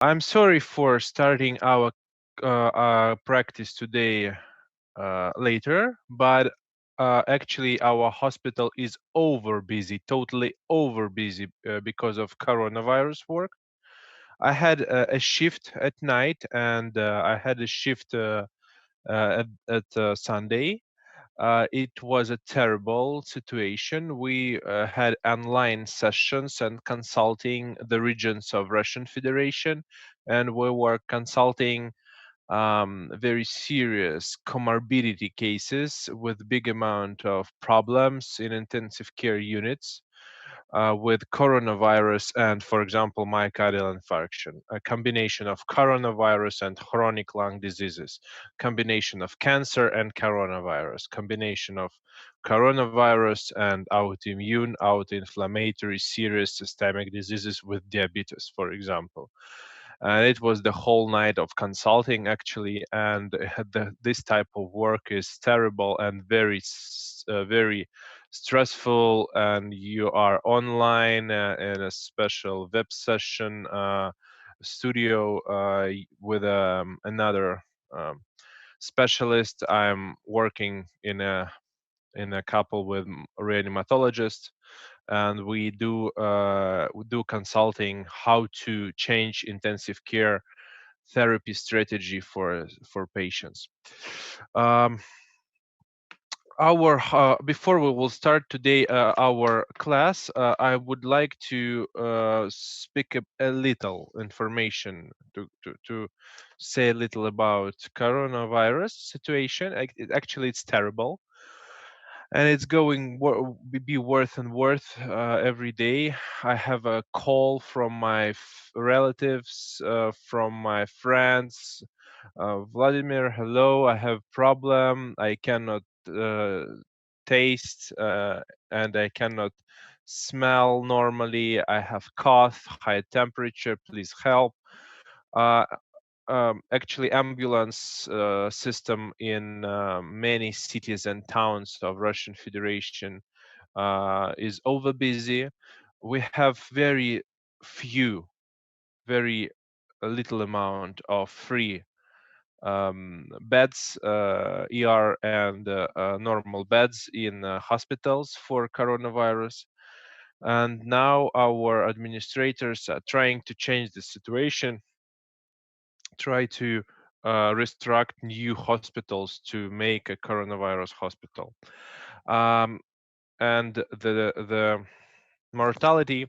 I'm sorry for starting our practice today later, but actually our hospital is over busy, totally over busy because of coronavirus work. I had a shift at night, and I had a shift at Sunday. It was a terrible situation. We had online sessions and consulting the regions of Russian Federation, and we were consulting very serious comorbidity cases with big amount of problems in intensive care units with coronavirus and, for example, myocardial infarction, a combination of coronavirus and chronic lung diseases, combination of cancer and coronavirus, combination of coronavirus and autoinflammatory serious systemic diseases with diabetes, for example. And it was the whole night of consulting actually, and this type of work is terrible and very stressful, and you are online in a special web session studio with another um, specialist. I'm working in a couple with reanimatologists, and we do consulting how to change intensive care therapy strategy for patients. Um, our Before we will start today our class, I would like to speak a little information to say a little about coronavirus situation. Actually, it's terrible, and it's going be worse and worse every day. I have a call from my relatives, from my friends. Vladimir, hello, I have problem. I cannot uh, taste and I cannot smell normally. I have cough, high temperature. Please help. Uh, Actually, ambulance system in many cities and towns of Russian Federation is over busy. We have few, very little amount of free beds, ER and normal beds in hospitals for coronavirus. And now our administrators are trying to change the situation, try to restruct new hospitals to make a coronavirus hospital. Um, and the mortality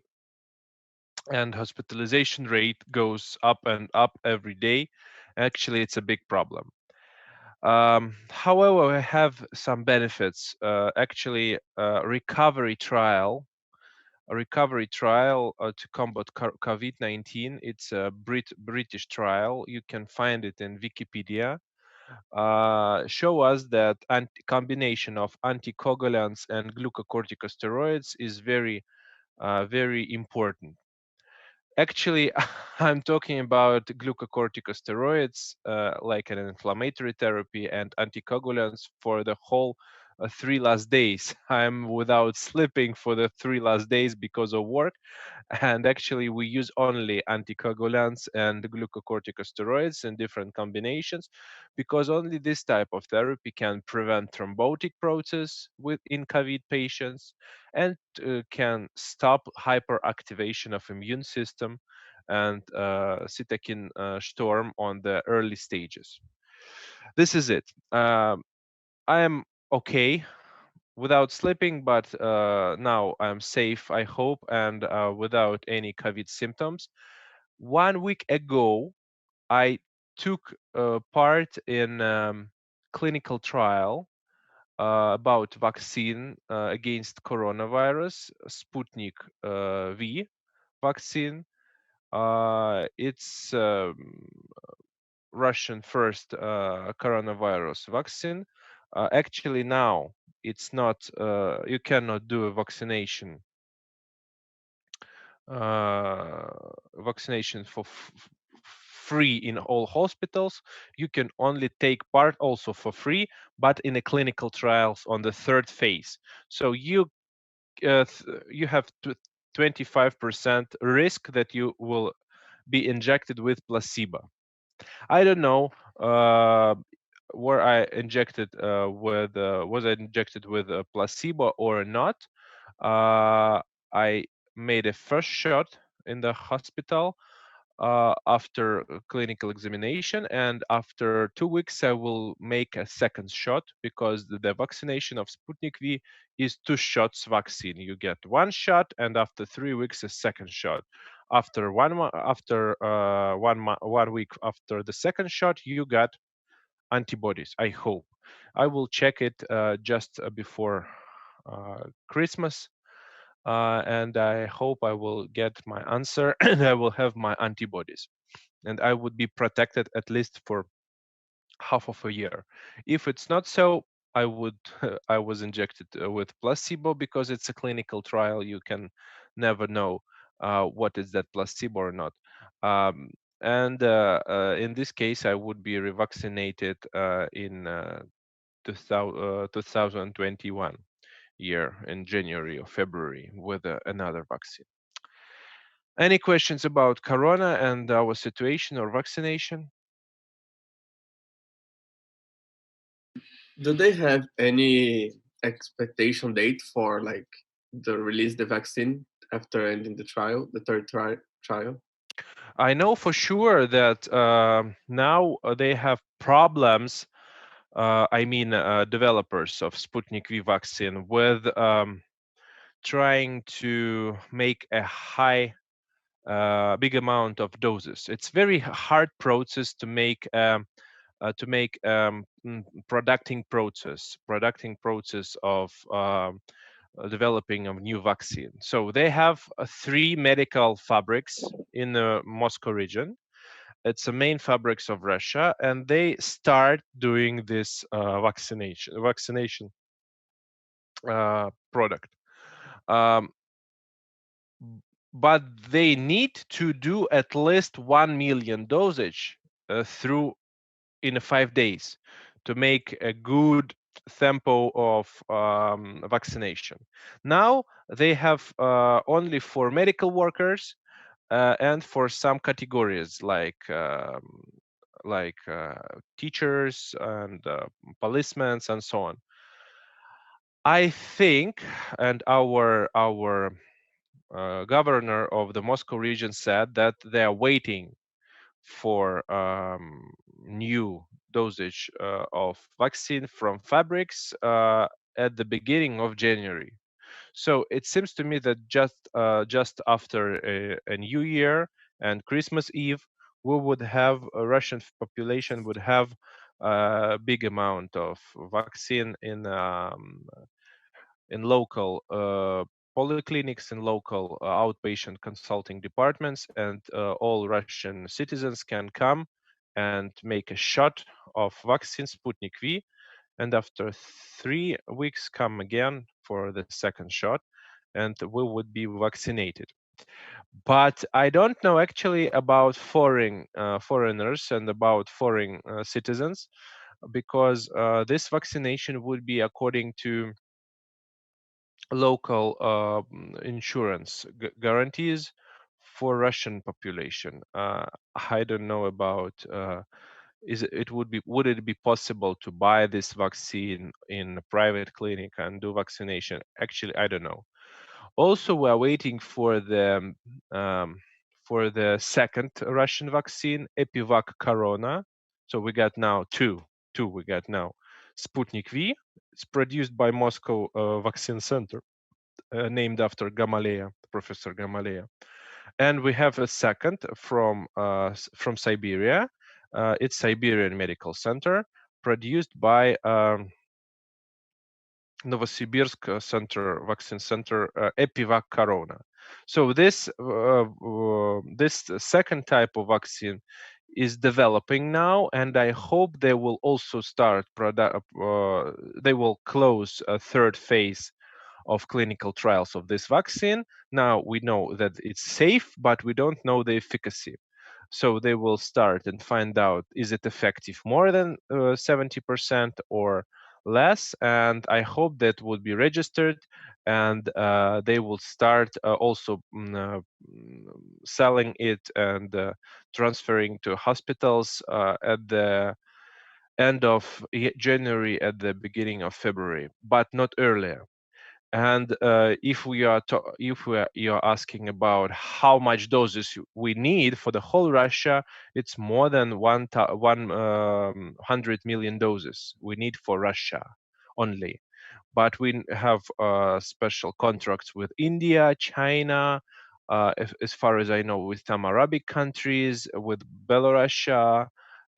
and hospitalization rate goes up and up every day. Actually, it's a big problem. However, we have some benefits. Actually, a recovery trial to combat COVID-19. It's a British trial. You can find it in Wikipedia. Show us that combination of anticoagulants and glucocorticosteroids is very important. Actually, I'm talking about glucocorticosteroids, like an inflammatory therapy, and anticoagulants for the whole 3 last days. I'm without sleeping for the 3 last days because of work, and actually we use only anticoagulants and glucocorticosteroids in different combinations, because only this type of therapy can prevent thrombotic process in COVID patients, and can stop hyperactivation of immune system and cytokine storm on the early stages. This is it. I am okay without sleeping, but now I'm safe, I hope, and without any COVID symptoms. 1 week ago, I took part in clinical trial about vaccine against coronavirus, Sputnik V vaccine. It's Russian first coronavirus vaccine. Actually, now it's not. You cannot do a uh, vaccination for free in all hospitals. You can only take part also for free, but in a clinical trials on the third phase. So you have 25% risk that you will be injected with placebo. I don't know were I injected with was I injected with a placebo or not. I made a first shot in the hospital after clinical examination, and after 2 weeks I will make a second shot, because the vaccination of Sputnik V is 2 shots vaccine. You get 1 shot, and after 3 weeks a second shot. After 1 week after the second shot, you got antibodies, I hope. I will check it just before Christmas, and I hope I will get my answer and I will have my antibodies, and I would be protected at least for half of a year. If it's not so, I would I was injected with placebo, because it's a clinical trial. You can never know what is that placebo or not. And in this case, I would be revaccinated in 2021 year in January or February with another vaccine. Any questions about corona and our situation or vaccination? Do they have any expectation date for like the release the vaccine after ending the trial, the third trial? I know for sure that now they have problems. I mean, developers of Sputnik V vaccine with trying to make a big amount of doses. It's very hard process to make producting process of developing a new vaccine. So they have 3 medical fabrics in the Moscow region. It's the main fabrics of Russia, and they start doing this vaccination product. Um, but they need to do at least 1 million dosage through in 5 days to make a good tempo of vaccination. Now they have only for medical workers and for some categories like teachers and policemen and so on. I think, and our governor of the Moscow region said that they are waiting for new dosage of vaccine from fabrics at the beginning of January. So it seems to me that just after a new year and Christmas Eve, we would have a Russian population would have a big amount of vaccine in local polyclinics and local outpatient consulting departments, and all Russian citizens can come and make a shot of vaccine Sputnik V, and after 3 weeks come again for the second shot, and we would be vaccinated. But I don't know actually about foreigners and about foreign citizens, because this vaccination would be according to local insurance guarantees for Russian population. I don't know about would it be possible to buy this vaccine in a private clinic and do vaccination? Actually, I don't know. Also, we are waiting um, for the second Russian vaccine, Epivac Corona. So we got now two. We got now Sputnik V. It's produced by Moscow Vaccine Center, named after Gamaleya, Professor Gamaleya. And we have a second from Siberia. It's Siberian Medical Center, produced by Novosibirsk Center Vaccine Center, Epivac Corona. So this second type of vaccine is developing now, and I hope they will also start they will close a third phase of clinical trials of this vaccine. Now we know that it's safe, but we don't know the efficacy. So they will start and find out, is it effective more than 70% or less, and I hope that would be registered, and they will start also selling it and transferring to hospitals at the end of January, at the beginning of February, but not earlier. And if you're asking about how much doses we need for the whole Russia, it's more than 100 million doses we need for Russia only. But we have special contracts with India, China, as far as I know, with some Arabic countries, with Belarus,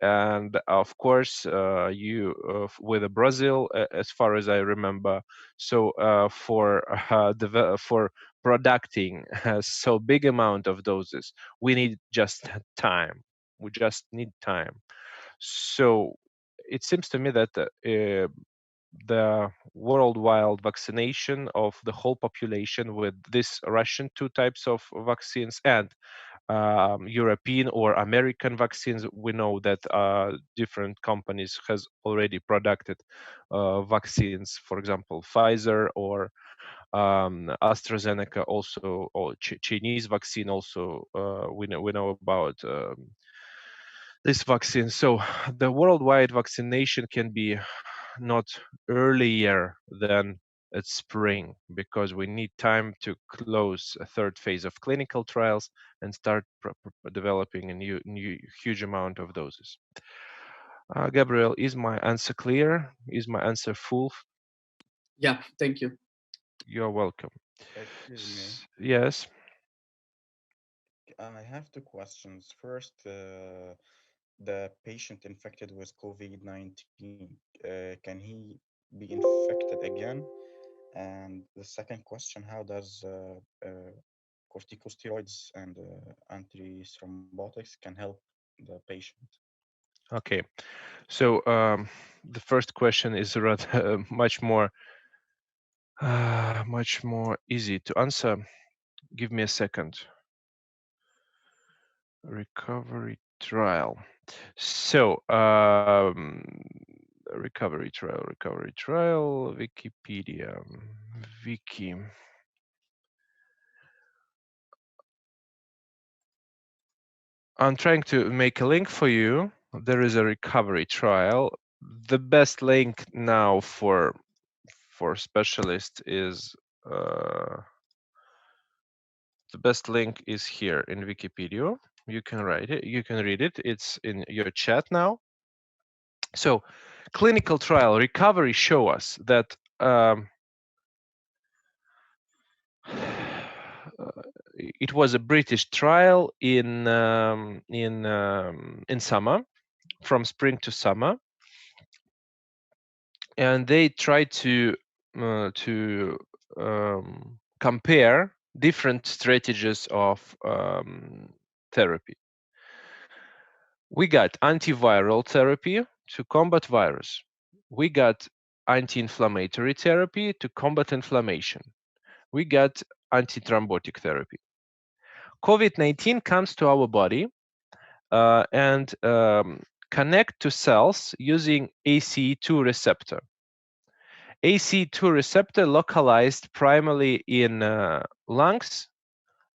and of course you with Brazil, as far as I remember. So for producing so big amount of doses, we need just time. We just need time. So it seems to me that the worldwide vaccination of the whole population with this Russian two types of vaccines and European or American vaccines, we know that different companies has already produced vaccines. For example, Pfizer or AstraZeneca, also, or Chinese vaccine. Also, we know about this vaccine. So the worldwide vaccination can be not earlier than at spring, because we need time to close a third phase of clinical trials and start developing a new huge amount of doses. Gabriel, is my answer clear? Is my answer full? Yeah, thank you. You're welcome. Excuse me. Yes. I have two questions. First, the patient infected with COVID-19, can he be infected again? And the second question, how does corticosteroids and antithrombotics can help the patient? Okay. So the first question is rather much more easy to answer. Give me a second. Recovery trial. So recovery trial, Wikipedia, Wiki. I'm trying to make a link for you. There is a recovery trial. The best link now for specialists is the best link is here in Wikipedia. You can write it. You can read it. It's in your chat now. So, clinical trial recovery show us that it was a British trial in summer, from spring to summer, and they tried to compare different strategies of therapy. We got antiviral therapy to combat virus. We got anti-inflammatory therapy to combat inflammation. We got antithrombotic therapy. COVID-19 comes to our body and connect to cells using ACE2 receptor. ACE2 receptor localized primarily in lungs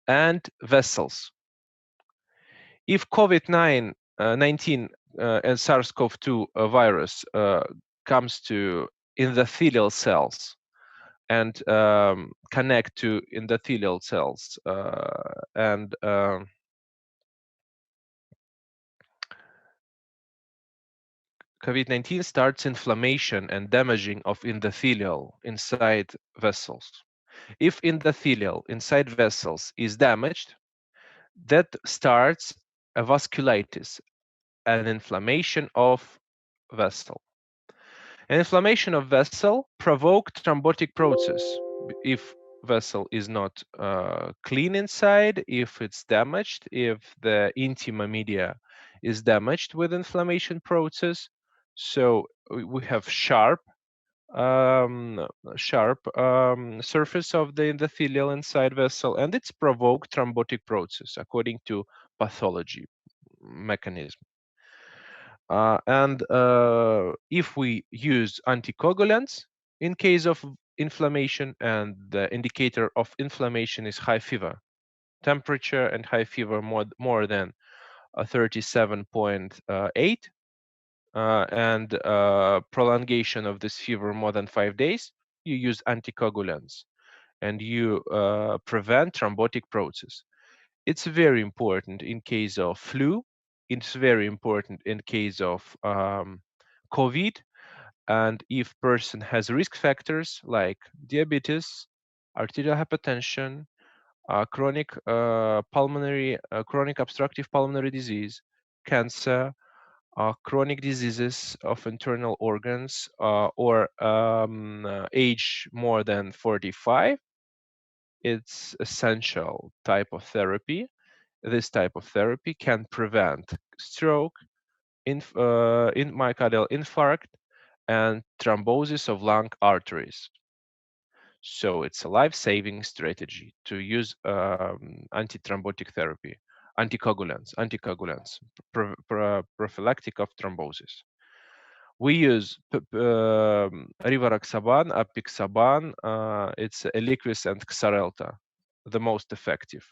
and vessels. If COVID-19 and SARS-CoV-2 virus comes to endothelial cells and connect to endothelial cells and COVID-19 starts inflammation and damaging of endothelial inside vessels. If endothelial inside vessels is damaged, that starts a vasculitis, an inflammation of vessel. An inflammation of vessel provoke thrombotic process. If vessel is not clean inside, if it's damaged, if the intima media is damaged with inflammation process, so we have surface of the endothelial inside vessel, and it's provoke thrombotic process according to pathology mechanism. And if we use anticoagulants in case of inflammation, and the indicator of inflammation is high fever, temperature and high fever more than 37.8, and prolongation of this fever more than 5 days, you use anticoagulants and you prevent thrombotic process. It's very important in case of flu. It's very important in case of COVID. And if person has risk factors like diabetes, arterial hypertension, chronic obstructive pulmonary disease, cancer, chronic diseases of internal organs, or age more than 45, it's essential type of therapy. This type of therapy can prevent stroke, in myocardial infarct, and thrombosis of lung arteries. So it's a life-saving strategy to use antithrombotic therapy, anticoagulants, prophylactic of thrombosis. We use rivaroxaban, apixaban, it's Eliquis and Xarelta, the most effective.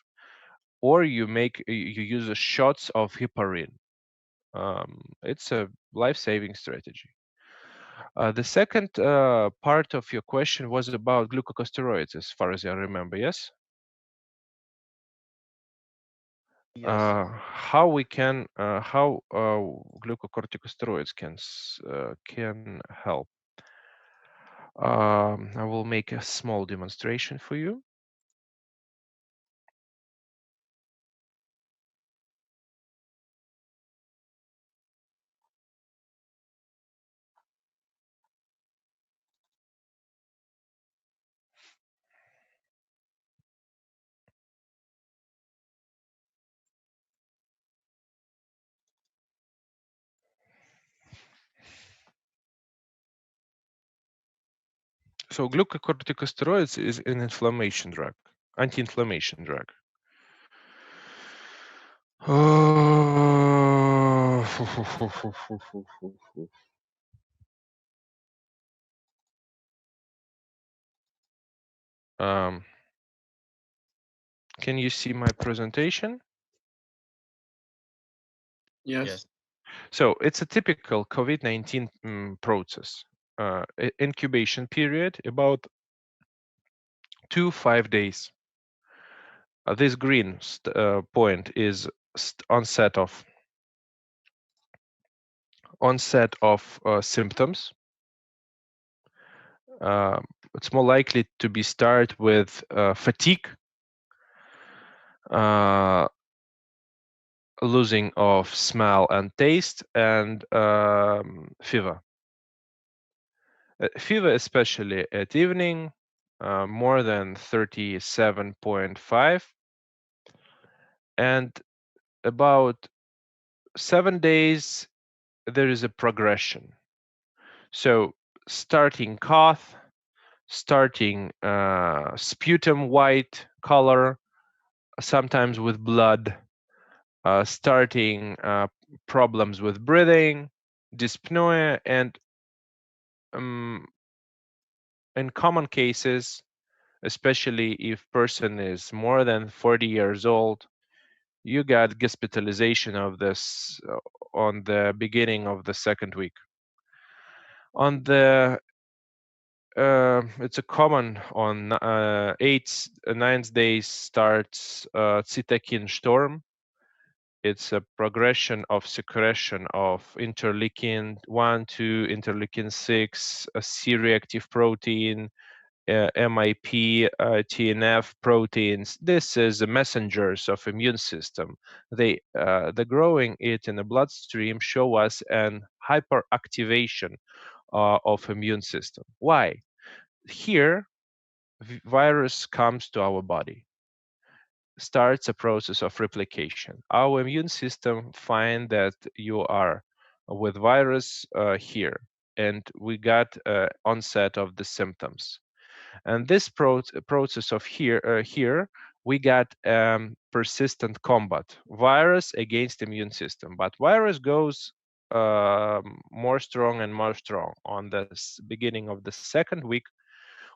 Or you use shots of heparin. It's a life-saving strategy. The second part of your question was about glucocorticoids, as far as I remember. Yes. Yes. How glucocorticosteroids can help. I will make a small demonstration for you. So glucocorticosteroids is an inflammation drug, anti-inflammation drug. Um, can you see my presentation? Yes. Yes. So it's a typical COVID-19 process. Incubation period about 2-5 days. This green point is onset of symptoms. It's more likely to be start with fatigue, losing of smell and taste, and fever. Fever, especially at evening, more than 37.5, and about 7 days there is a progression. So starting cough, starting sputum white color, sometimes with blood, starting problems with breathing, dyspnea, and in common cases, especially if person is more than 40 years old, you got hospitalization of this on the beginning of the second week. On the it's a common on 9th days starts cytokine storm. It's a progression of secretion of interleukin 1, 2, interleukin 6, a C-reactive protein, MIP, TNF proteins. This is the messengers of immune system. The growing it in the bloodstream show us an hyperactivation of immune system. Why? Here, virus comes to our body, starts a process of replication. Our immune system find that you are with virus here, and we got onset of the symptoms. And this process of here we got persistent combat, virus against immune system. But virus goes more strong and more strong. On the beginning of the second week,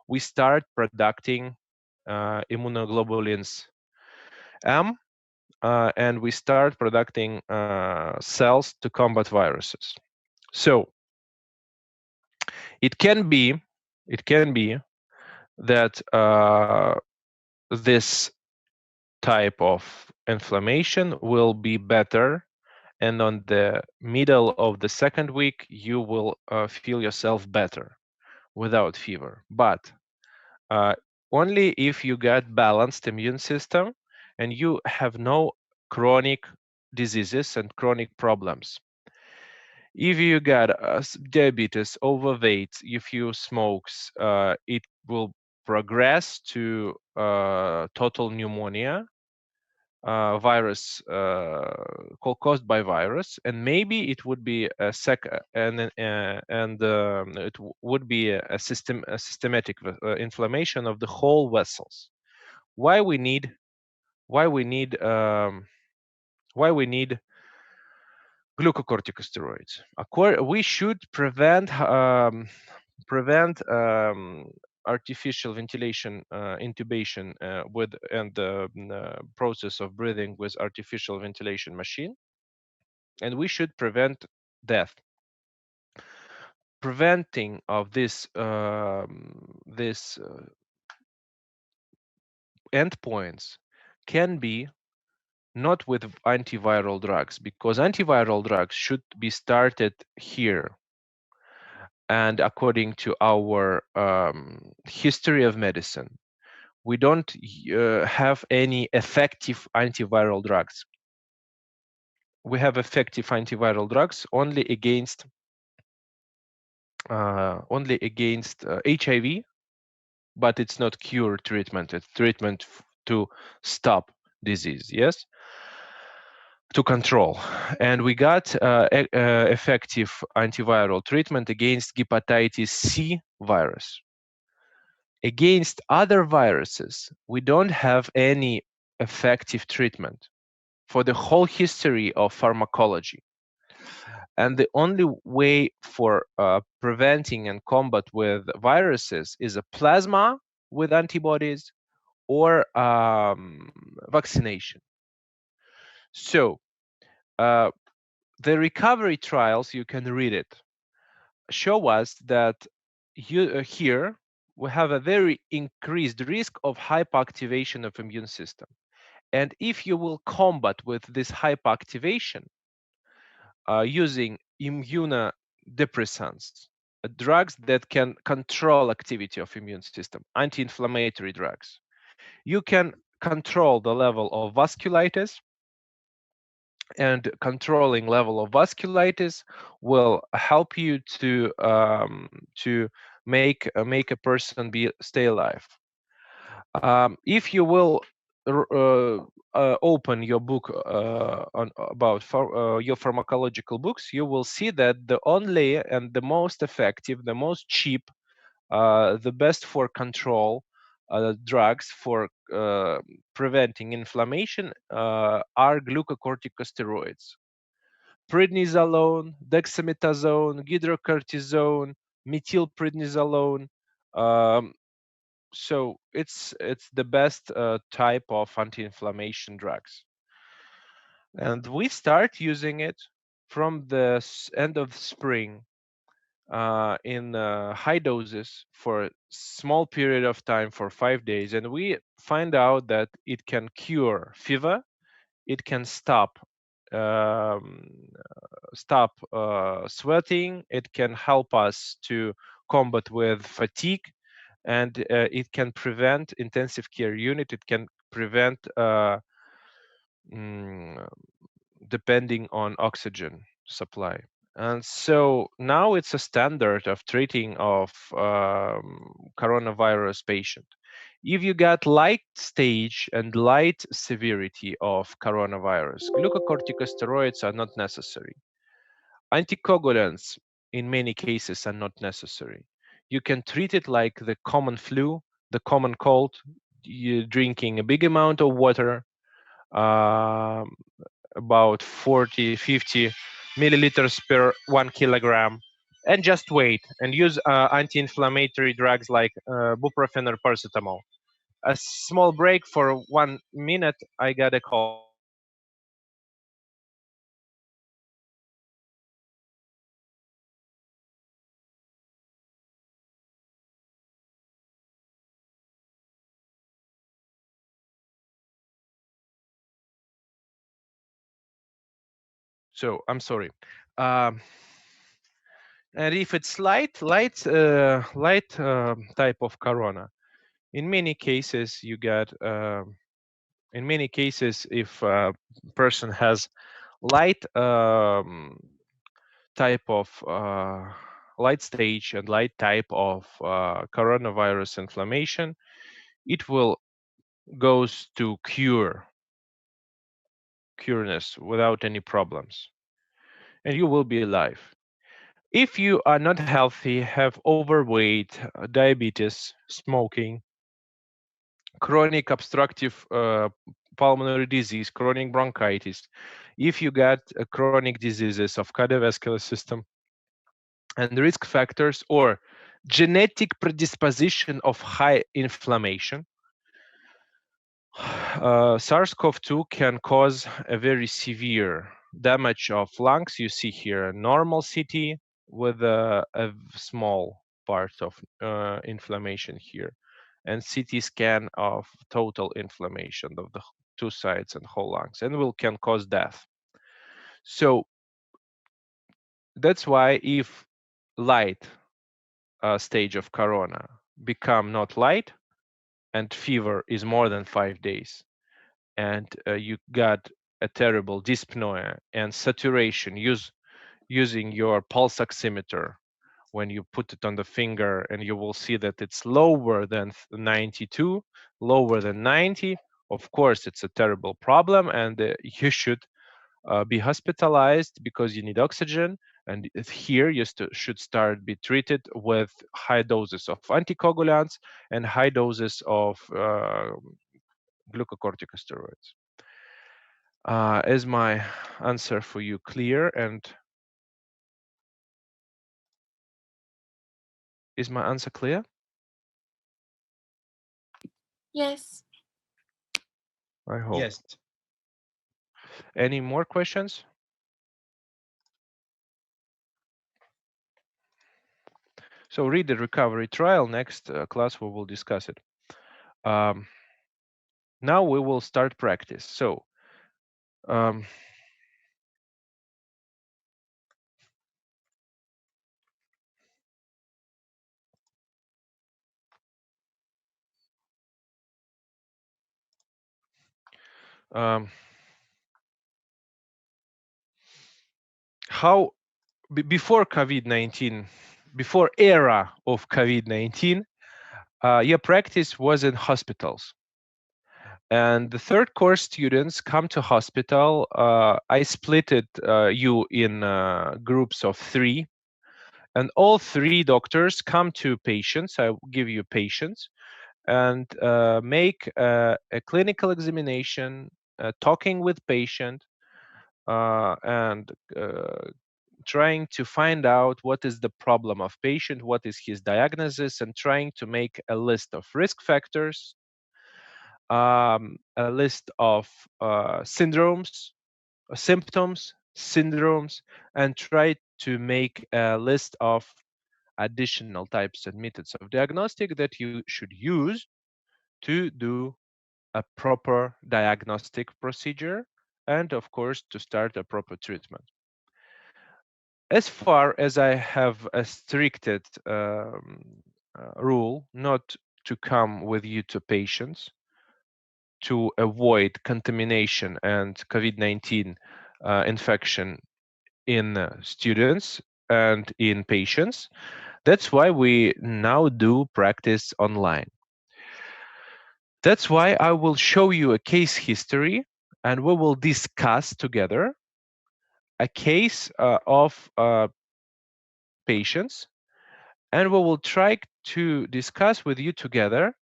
we start producing immunoglobulins M, and we start producing cells to combat viruses. So it can be that this type of inflammation will be better, and on the middle of the second week you will feel yourself better without fever. But only if you get balanced immune system and you have no chronic diseases and chronic problems. If you got diabetes, overweight, if you smokes, it will progress to total pneumonia, virus caused by virus, and maybe it would be a would be a systematic inflammation of the whole vessels. Why we need glucocorticosteroids? We should prevent artificial ventilation, intubation with and the process of breathing with artificial ventilation machine, and we should prevent death. Preventing of this endpoints can be not with antiviral drugs, because antiviral drugs should be started here. And according to our history of medicine, we don't have any effective antiviral drugs. We have effective antiviral drugs only against HIV, but it's not cure treatment. It's treatment to stop disease, yes, to control. And we got effective antiviral treatment against hepatitis C virus. Against other viruses, we don't have any effective treatment for the whole history of pharmacology. And the only way for preventing and combat with viruses is a plasma with antibodies or vaccination. So the recovery trials, you can read it, show us that here we have a very increased risk of hyperactivation of immune system. And if you will combat with this hyperactivation using immunodepressants, drugs that can control activity of immune system, anti-inflammatory drugs, you can control the level of vasculitis, and controlling level of vasculitis will help you to make a person stay alive. If you will open your book about your pharmacological books, you will see that the only and the most effective, the most cheap, the best for control drugs for preventing inflammation are glucocorticosteroids. Prednisolone, dexamethasone, hydrocortisone, methylprednisolone. So it's the best type of anti-inflammation drugs, and we start using it from the end of spring in high doses for a small period of time for 5 days, and we find out that it can cure fever, it can stop sweating, it can help us to combat with fatigue, and it can prevent intensive care unit, it can prevent depending on oxygen supply. And so now it's a standard of treating of coronavirus patient. If you got light stage and light severity of coronavirus, glucocorticosteroids are not necessary. Anticoagulants in many cases are not necessary. You can treat it like the common flu, the common cold, you drinking a big amount of water, about 40, 50 milliliters per 1 kilogram, and just wait and use anti-inflammatory drugs like buprofen or paracetamol. A small break for 1 minute, I got a call. So I'm sorry. Um, and if it's light type of corona, in many cases you get. In many cases, if a person has light type of light stage and light type of coronavirus inflammation, it will goes to cureness without any problems, and you will be alive. If you are not healthy, have overweight, diabetes, smoking, chronic obstructive pulmonary disease, chronic bronchitis, if you got chronic diseases of cardiovascular system and risk factors or genetic predisposition of high inflammation, SARS-CoV-2 can cause a very severe damage of lungs. You see here a normal CT with a small part of inflammation here, and CT scan of total inflammation of the two sides and whole lungs, and can cause death. So that's why if light stage of corona become not light and fever is more than 5 days, and you got a terrible dyspnea and saturation, using your pulse oximeter when you put it on the finger, and you will see that it's lower than 92, lower than 90. Of course, it's a terrible problem, and you should be hospitalized because you need oxygen. And here you should start be treated with high doses of anticoagulants and high doses of glucocorticosteroids. Is my answer for you clear? And is my answer clear? Yes. I hope. Yes. Any more questions? So read the recovery trial. Next class we will discuss it. Now we will start practice. So how before COVID-19, before era of COVID-19, your practice was in hospitals. And the third course students come to hospital. I split it you in groups of 3, and all 3 doctors come to patients. I will give you patients and make a clinical examination, talking with patient, and trying to find out what is the problem of patient, what is his diagnosis, and trying to make a list of risk factors, a list of syndromes, symptoms, syndromes, and try to make a list of additional types and methods of diagnostic that you should use to do a proper diagnostic procedure, and of course to start a proper treatment. As far as I have a stricted rule not to come with you to patients to avoid contamination and COVID-19 infection in students and in patients, that's why we now do practice online. That's why I will show you a case history, and we will discuss together a case of patients, and we will try to discuss with you together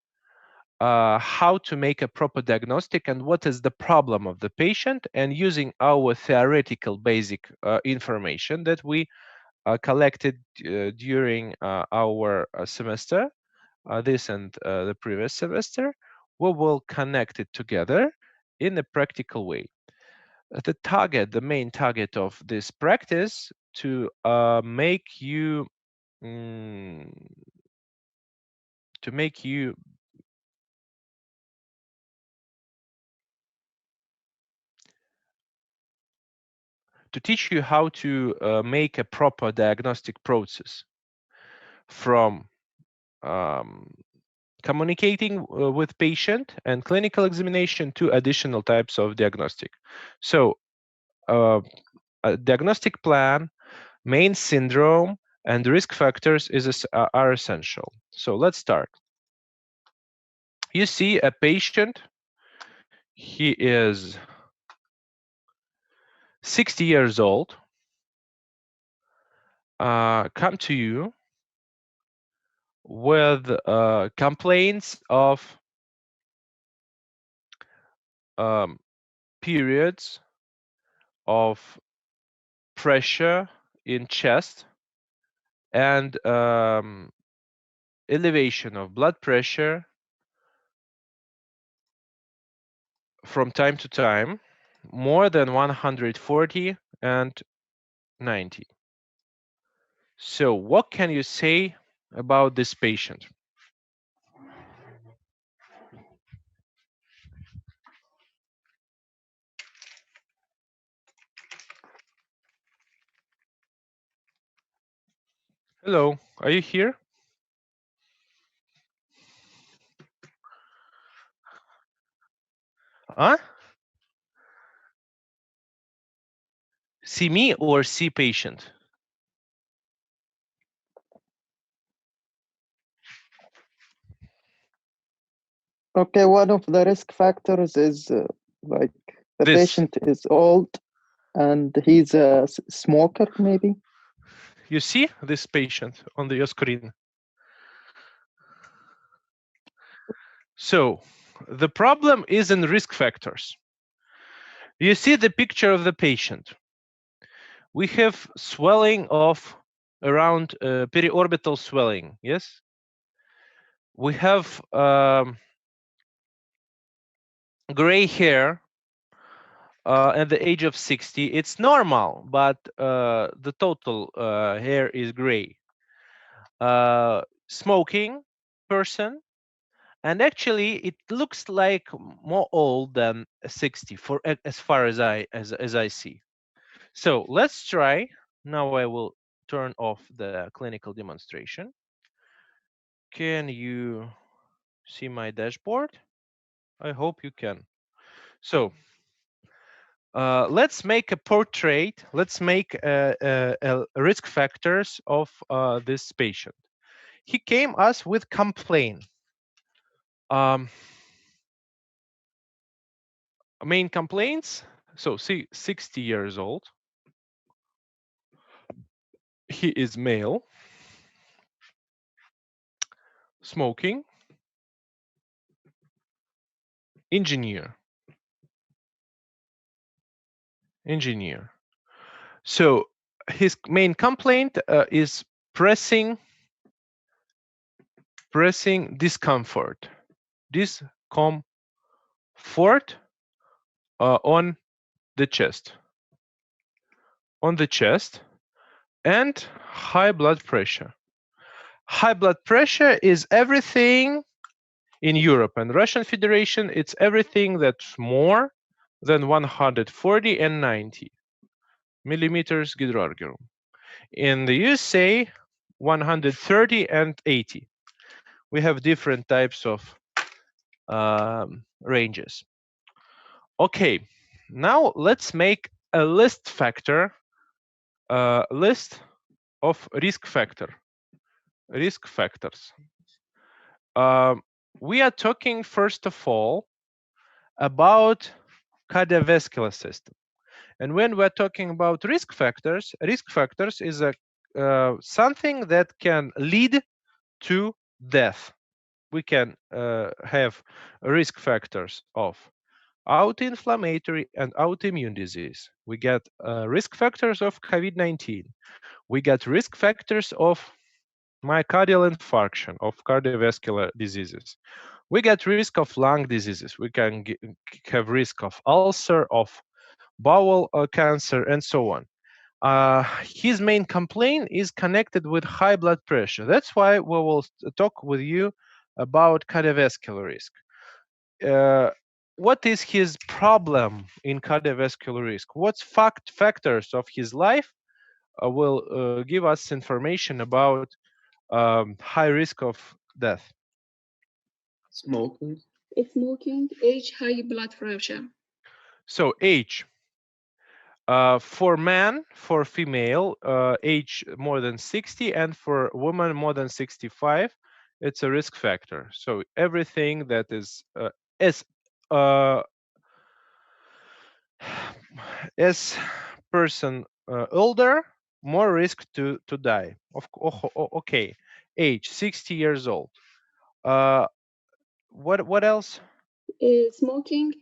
how to make a proper diagnostic and what is the problem of the patient, and using our theoretical basic information that we collected during our semester, this and the previous semester, we will connect it together in a practical way. The main target of this practice to make you to teach you how to make a proper diagnostic process from communicating with patient and clinical examination to additional types of diagnostic. So a diagnostic plan, main syndrome, and risk factors are essential. So let's start. You see a patient, he is 60 years old, come to you with complaints of periods of pressure in chest and elevation of blood pressure from time to time, more than 140 and 90. So what can you say about this patient? Hello, are you here? Huh? See me or see patient? Okay, one of the risk factors is like the This. patient is old and he's a smoker, maybe. You see this patient on your screen? So the problem is in risk factors. You see the picture of the patient. We have swelling of around periorbital swelling, yes? We have gray hair at the age of 60. It's normal, but the total hair is gray. Smoking person, and actually it looks like more old than 60 for as far as I see. So let's try. Now I will turn off the clinical demonstration. Can you see my dashboard? I hope you can. So let's make a portrait. Let's make risk factors of this patient. He came us with complaint. Main complaints. So see, 60 years old. He is male. Smoking. Engineer. So his main complaint is pressing discomfort on the chest and high blood pressure. High blood pressure is everything in Europe and Russian Federation. It's everything that's more than 140 and 90 millimeters Gydroargyrum. In the USA, 130 and 80. We have different types of ranges. Okay, now let's make a list of risk factors. We are talking first of all about cardiovascular system. And when we're talking about risk factors is a something that can lead to death. we can have risk factors of autoinflammatory and autoimmune disease. We get risk factors of COVID-19. We get risk factors of myocardial infarction, of cardiovascular diseases. We get risk of lung diseases. We can have risk of ulcer, of bowel cancer, and so on. His main complaint is connected with high blood pressure. That's why we will talk with you about cardiovascular risk. What is his problem in cardiovascular risk? What factors of his life will give us information about high risk of death? Smoking. Smoking, age, high blood pressure. So age. For man, for female, age more than 60, and for woman more than 65, it's a risk factor. So everything that is uh, as person older, more risk to die. Okay, age 60 years old. What else? Smoking,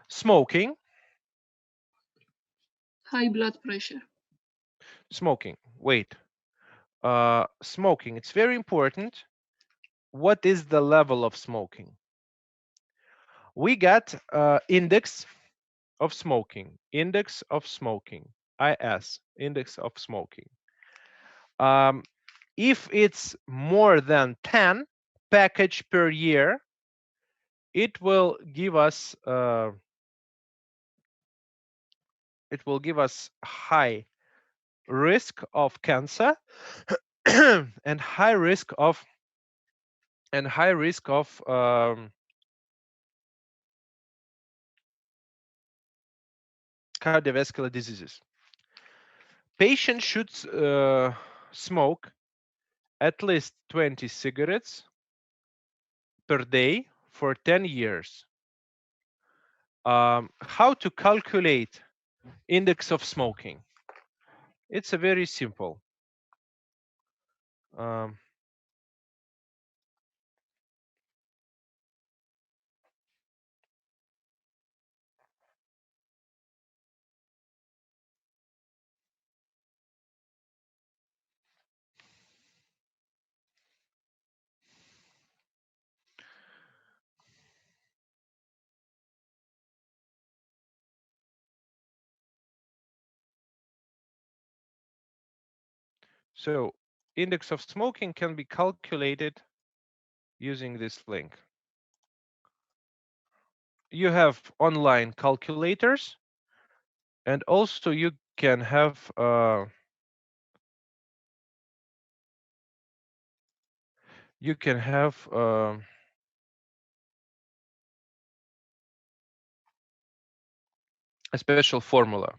Smoking. high blood pressure. Smoking. Wait. Smoking. It's very important. What is the level of smoking? We got index of smoking. Index of smoking. IS. Index of smoking. If it's more than 10 package per year, it will give us high risk of cancer and high risk of cardiovascular diseases. Patients should smoke at least 20 cigarettes per day for 10 years. How to calculate index of smoking? It's a very simple. So index of smoking can be calculated using this link. You have online calculators, and also you can have a special formula.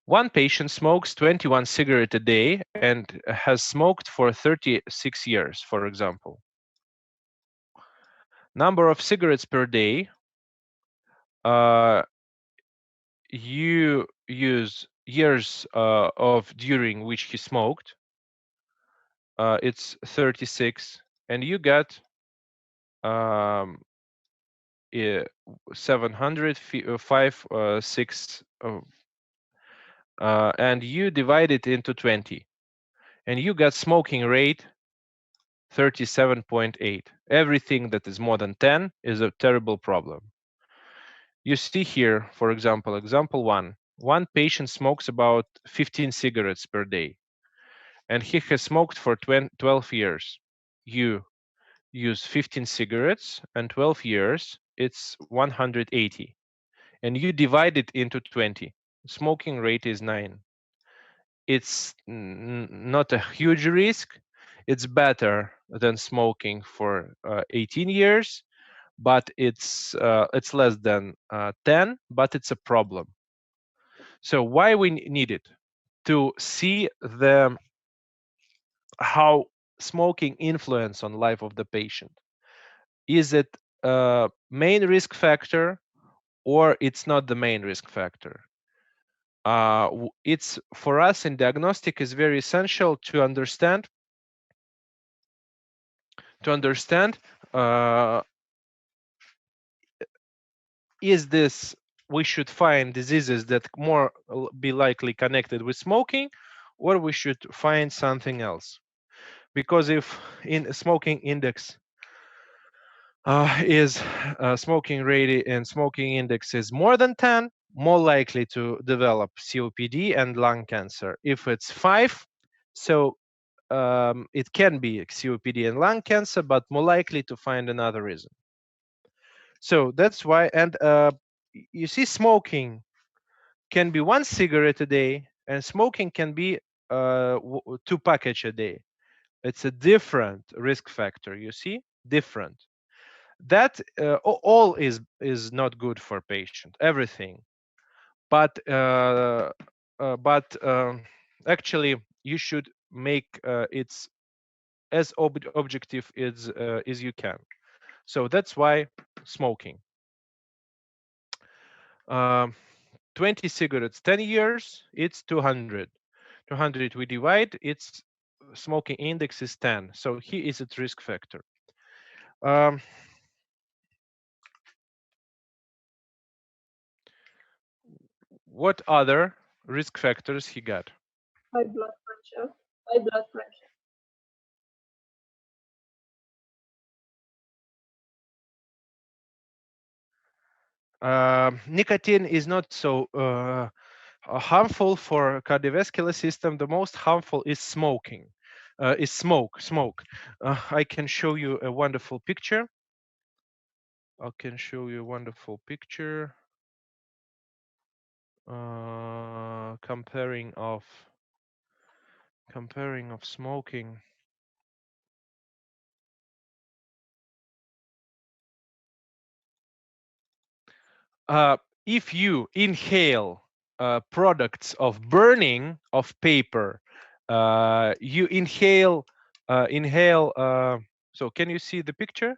One patient smokes 21 cigarettes a day and has smoked for 36 years, for example. Number of cigarettes per day, you use years of during which he smoked. It's 36, and you got 705, and you divide it into 20, and you got smoking rate 37.8. Everything that is more than 10 is a terrible problem. You see here, for example, example one patient smokes about 15 cigarettes per day, and he has smoked for 12 years. You use 15 cigarettes and 12 years, it's 180. And you divide it into 20. Smoking rate is 9. It's not a huge risk. It's better than smoking for 18 years, but it's less than 10, but it's a problem. So why we need it? To see how smoking influence on life of the patient. Is it a main risk factor, or it's not the main risk factor? it's for us in diagnostic is very essential to understand is this we should find diseases that more be likely connected with smoking, or we should find something else. Because if in smoking index is smoking rate and smoking index is more than 10, more likely to develop COPD and lung cancer. If it's 5, so it can be COPD and lung cancer, but more likely to find another reason. So that's why, and you see, smoking can be 1 cigarette a day, and smoking can be 2 package a day. It's a different risk factor. You see, different. That all is not good for patient. Everything, but actually you should make it's as objective as you can. So that's why smoking. 20 cigarettes, 10 years, it's 200. 200 we divide, its smoking index is 10. So here is its risk factor. What other risk factors he got? High blood pressure. High blood pressure. Nicotine is not so harmful for cardiovascular system. The most harmful is smoking. Is smoke. I can show you a wonderful picture. I can show you a wonderful picture comparing of smoking. If you inhale products of burning of paper, you inhale. So can you see the picture?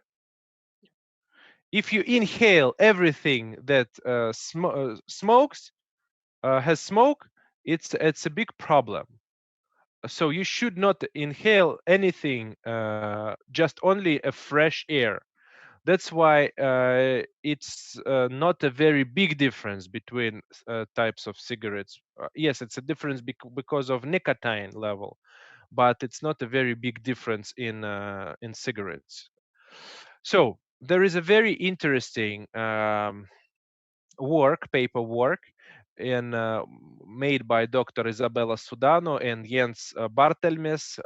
If you inhale everything that smokes, has smoke, it's a big problem. So you should not inhale anything, just only a fresh air. That's why it's not a very big difference between types of cigarettes. Yes, it's a difference because of nicotine level, but it's not a very big difference in cigarettes. So there is a very interesting paper work made by Dr. Isabella Sudano and Jens Bartelmes.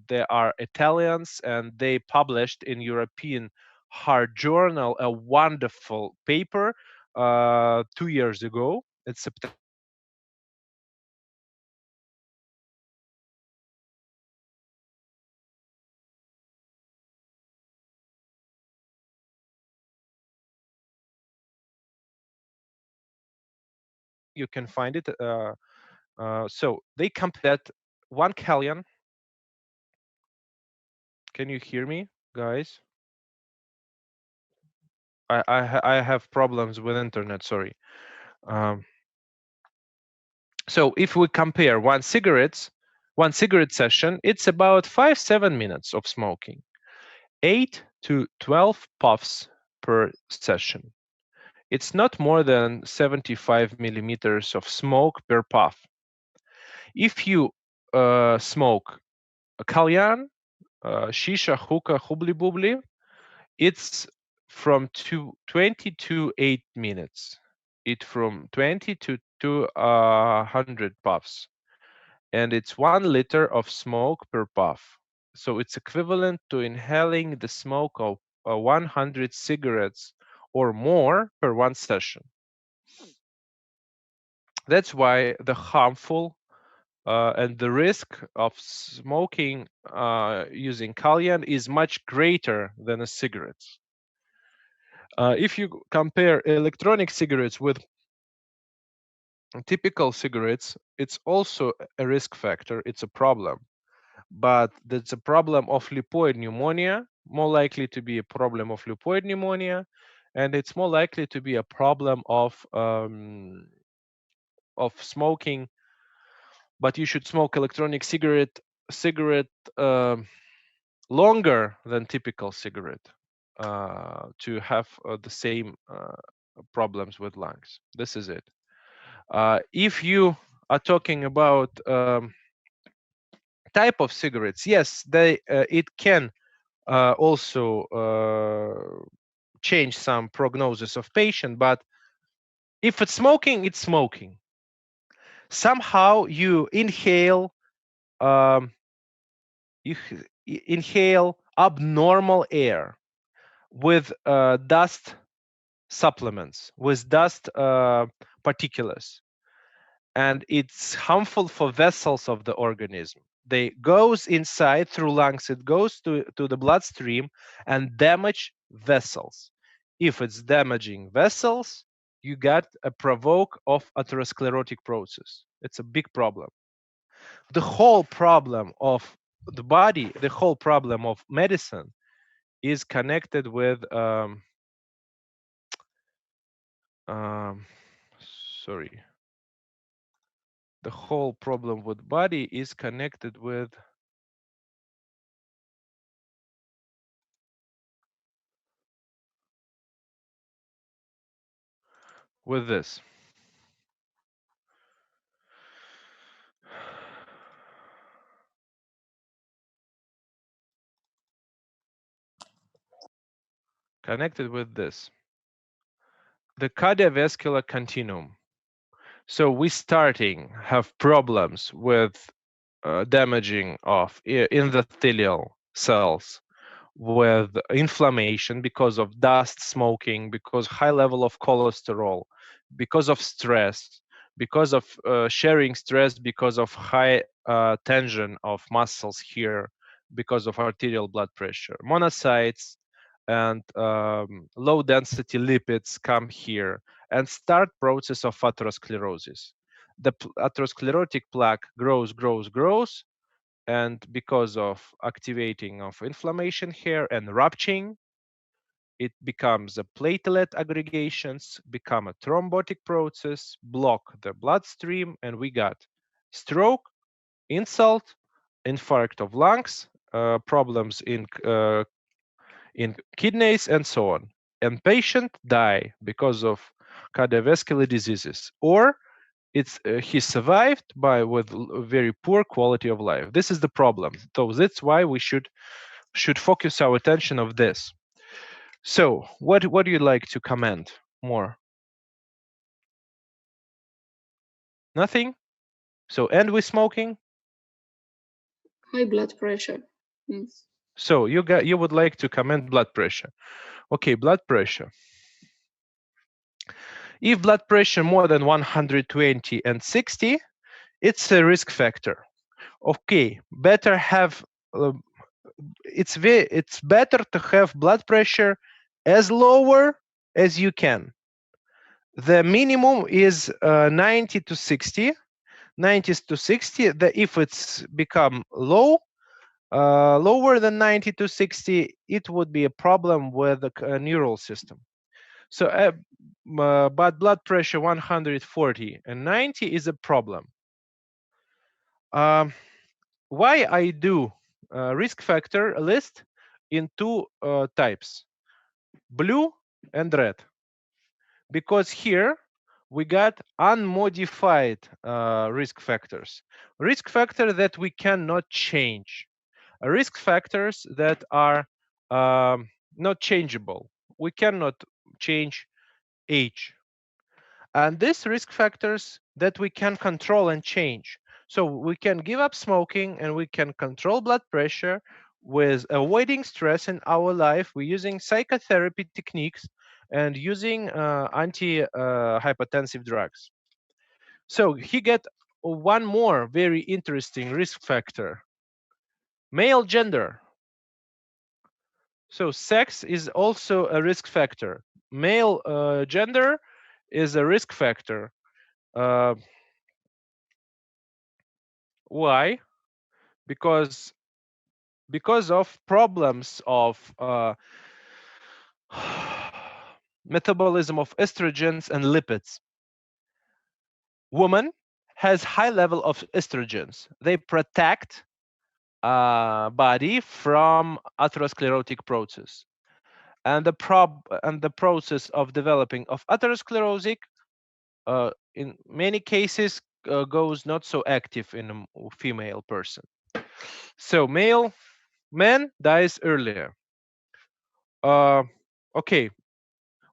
They are Italians, and they published in European Heart Journal a wonderful paper 2 years ago. It's September. You can find it. So they compared 1 Callian. Can you hear me, guys? I have problems with internet. Sorry. So if we compare one cigarette session, it's about 5-7 minutes of smoking, 8 to 12 puffs per session. It's not more than 75 millimeters of smoke per puff. If you smoke a kalyan, shisha, hookah, hubli bubli, it's from 20 to 8 minutes. It from 20 to 200 puffs. And it's 1 liter of smoke per puff. So it's equivalent to inhaling the smoke of 100 cigarettes or more per 1 session. That's why the harmful and the risk of smoking using Kalyan is much greater than a cigarette. If you compare electronic cigarettes with typical cigarettes, it's also a risk factor, it's a problem. But that's a problem of lipoid pneumonia, more likely to be a problem of lipoid pneumonia, and it's more likely to be a problem of of smoking, but you should smoke electronic cigarette longer than typical cigarette to have the same problems with lungs. This is it. If you are talking about type of cigarettes, yes, it can also change some prognosis of patient, but if it's smoking, it's smoking. Somehow you inhale abnormal air with dust supplements, with dust particulates, and it's harmful for vessels of the organism. They goes inside through lungs, it goes to the bloodstream and damage vessels. If it's damaging vessels, you got a provoke of atherosclerotic process. It's a big problem. The whole problem of the body, the whole problem of medicine is connected with sorry, the whole problem with body is connected with this. Connected with this. The cardiovascular continuum. So we starting have problems with damaging of endothelial cells, with inflammation because of dust, smoking, because high level of cholesterol, because of stress, because of sharing stress, because of high tension of muscles here, because of arterial blood pressure. Monocytes and low density lipids come here and start process of atherosclerosis. The atherosclerotic plaque grows, and because of activating of inflammation here and rupturing, it becomes a platelet aggregations, become a thrombotic process, block the bloodstream, and we got stroke, insult, infarct of lungs, problems in kidneys, and so on. And patient die because of cardiovascular diseases, or he survived with very poor quality of life. This is the problem. So that's why we should focus our attention of this. So what do you like to comment more? Nothing? So end with smoking? High blood pressure. Yes. So you would like to comment blood pressure. Okay, blood pressure. If blood pressure more than 120 and 60, it's a risk factor. Okay, better have it's better to have blood pressure as lower as you can. The minimum is 90 to 60. 90 to 60. If it's become lower than 90 to 60, it would be a problem with the neural system. So, but blood pressure 140 and 90 is a problem. Why I do risk factor list in two types, blue and red? Because here we got unmodified risk factors that we cannot change, risk factors that are not changeable. We cannot change age, and these risk factors that we can control and change. So we can give up smoking and we can control blood pressure with avoiding stress in our life. We're using psychotherapy techniques and using anti-hypertensive drugs. So he get one more very interesting risk factor, male gender. So sex is also a risk factor. Male gender is a risk factor. Why? Because of problems of metabolism of estrogens and lipids. woman has high level of estrogens. They protect body from atherosclerotic process, and the process of developing of atherosclerotic in many cases goes not so active in a female person. So man dies earlier. Okay,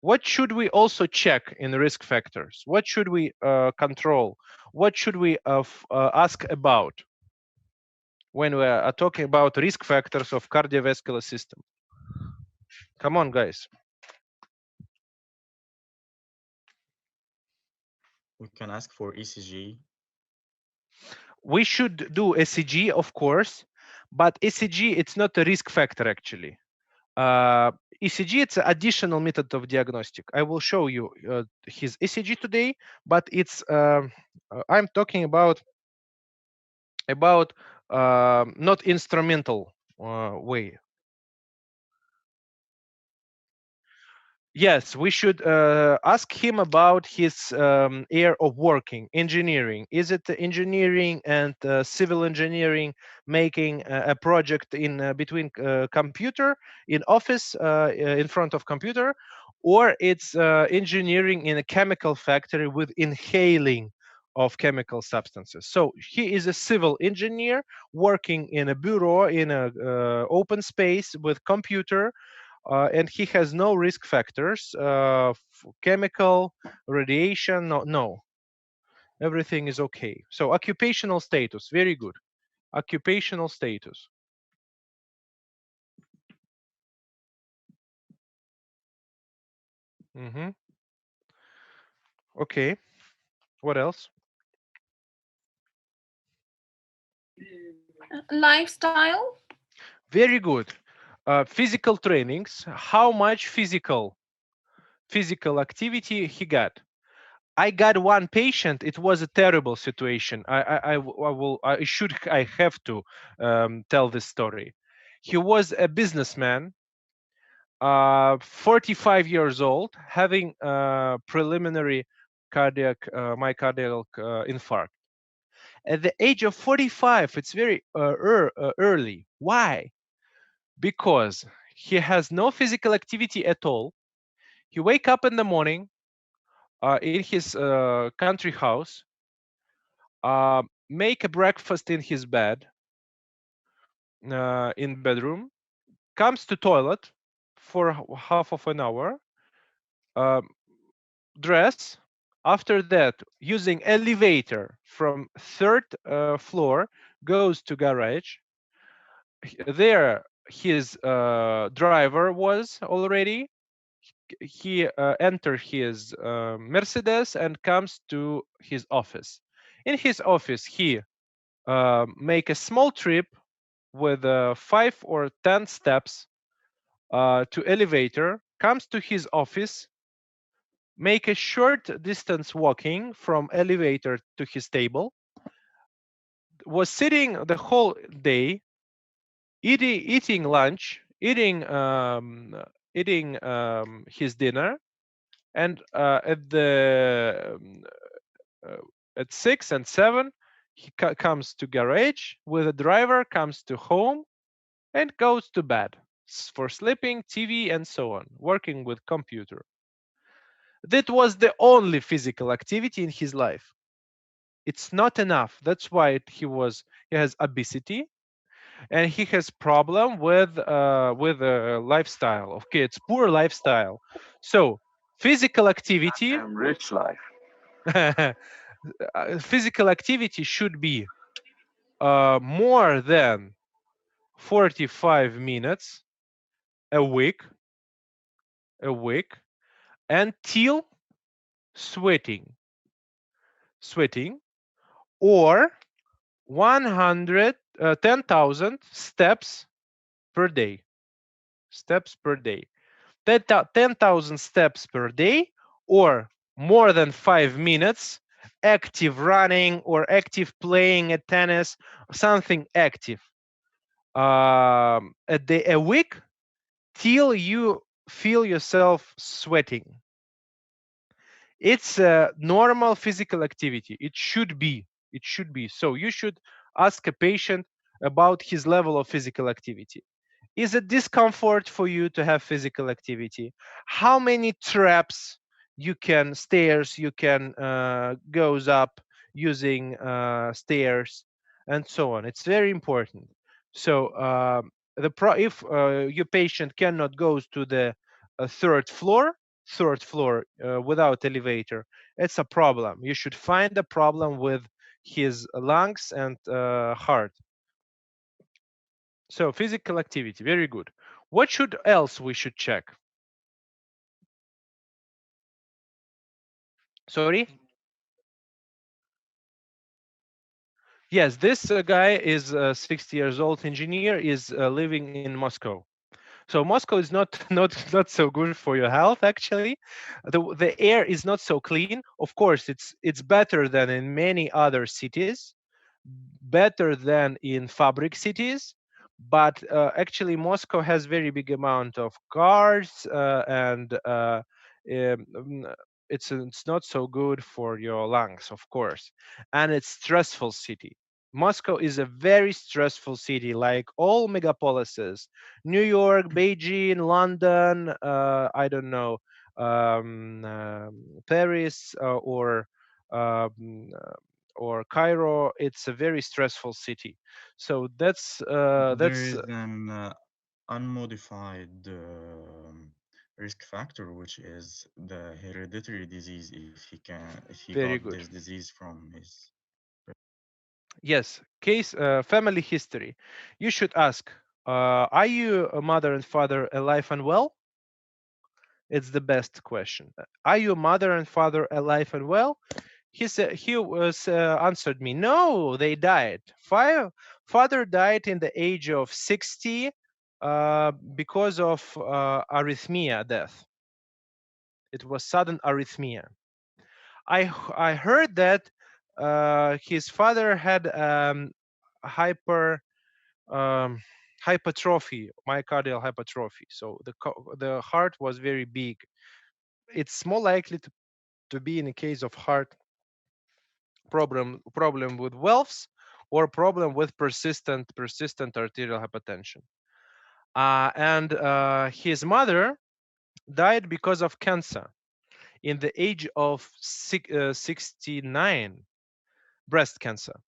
what should we also check in risk factors? What should we control? What should we ask about when we are talking about risk factors of cardiovascular system? Come on, guys. We can ask for ECG. We should do ECG, of course, but ECG, it's not a risk factor actually. ECG, it's an additional method of diagnostic. I will show you his ECG today, but it's I'm talking about not instrumental way. Yes, we should ask him about his area of working, engineering. Is it engineering and civil engineering, making a project in between computer, in office, in front of computer, or it's engineering in a chemical factory with inhaling of chemical substances. So he is a civil engineer working in a bureau in a open space with computer, and he has no risk factors, chemical, radiation, no. Everything is okay. So occupational status, very good. Occupational status. Okay, what else? Lifestyle. Very good. Physical trainings, how much physical activity he got. I got one patient. It was a terrible situation. I have to tell this story. He was a businessman, 45 years old, having preliminary myocardial infarct. At the age of 45, it's very early. Why? Because he has no physical activity at all. He wake up in the morning in his country house, make a breakfast in his bed, in bedroom, comes to toilet for half of an hour, dress. After that, using elevator from third floor, goes to garage. There, his driver was already. He entered his Mercedes and comes to his office. In his office, he make a small trip with 5 or 10 steps to elevator, comes to his office, make a short distance walking from elevator to his table, was sitting the whole day, eating lunch, eating his dinner, and at 6 and 7 he comes to garage with a driver, comes to home, and goes to bed for sleeping, TV, and so on, working with computer. That was the only physical activity in his life. It's not enough. That's why he has obesity, and he has problem with lifestyle. Okay, it's poor lifestyle. So physical activity, Rich life. physical activity should be more than 45 minutes a week, until sweating, or 10,000 steps per day. 10,000 steps per day, or more than 5 minutes active running or active playing at tennis, something active a week, till you feel yourself sweating. It's a normal physical activity. It should be. It should be. So you should ask a patient about his level of physical activity. Is it discomfort for you to have physical activity? How many stairs you can goes up using stairs, and so on. It's very important. So if your patient cannot go to the third floor without elevator, it's a problem. You should find a problem with his lungs and heart. So physical activity, very good. What should else we should check? Sorry? Yes, this guy is a 60 years old engineer, is living in Moscow. So Moscow is not not so good for your health actually. The air is not so clean. Of course, it's better than in many other cities, better than in fabric cities, but actually Moscow has very big amount of cars and it's not so good for your lungs, of course, and it's stressful city. Moscow is a very stressful city, like all megapolises. New York, Beijing, London, I don't know, Paris um, or Cairo. It's a very stressful city. So There that's is an unmodified risk factor, which is the hereditary disease. If he very got good. this disease from his. Yes, family history. You should ask, are you a mother and father alive and well? It's the best question. Are your mother and father alive and well? He was answered me, no, they died. Father died in the age of 60 because of arrhythmia death. It was sudden arrhythmia. I heard that his father had hyper um, hypertrophy, myocardial hypertrophy. So the heart was very big. It's more likely to be in a case of heart problem with valves or problem with persistent arterial hypertension. And his mother died because of cancer in the age of 69, breast cancer.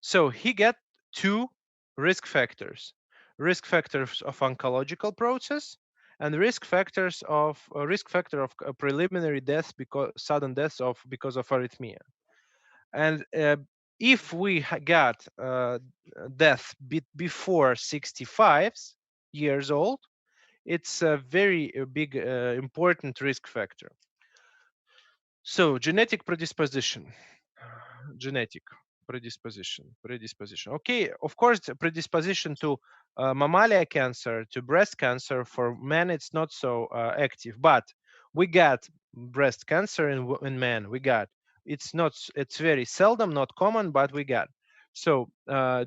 So he got two risk factors of oncological process and risk factor of preliminary death because sudden deaths because of arrhythmia. And if we got death before 65 years old, it's a very big important risk factor. So genetic predisposition. Genetic predisposition. Okay, of course, predisposition to mammalia cancer, to breast cancer for men, it's not so active, but we got breast cancer in men. We got it's very seldom, not common, but we got. So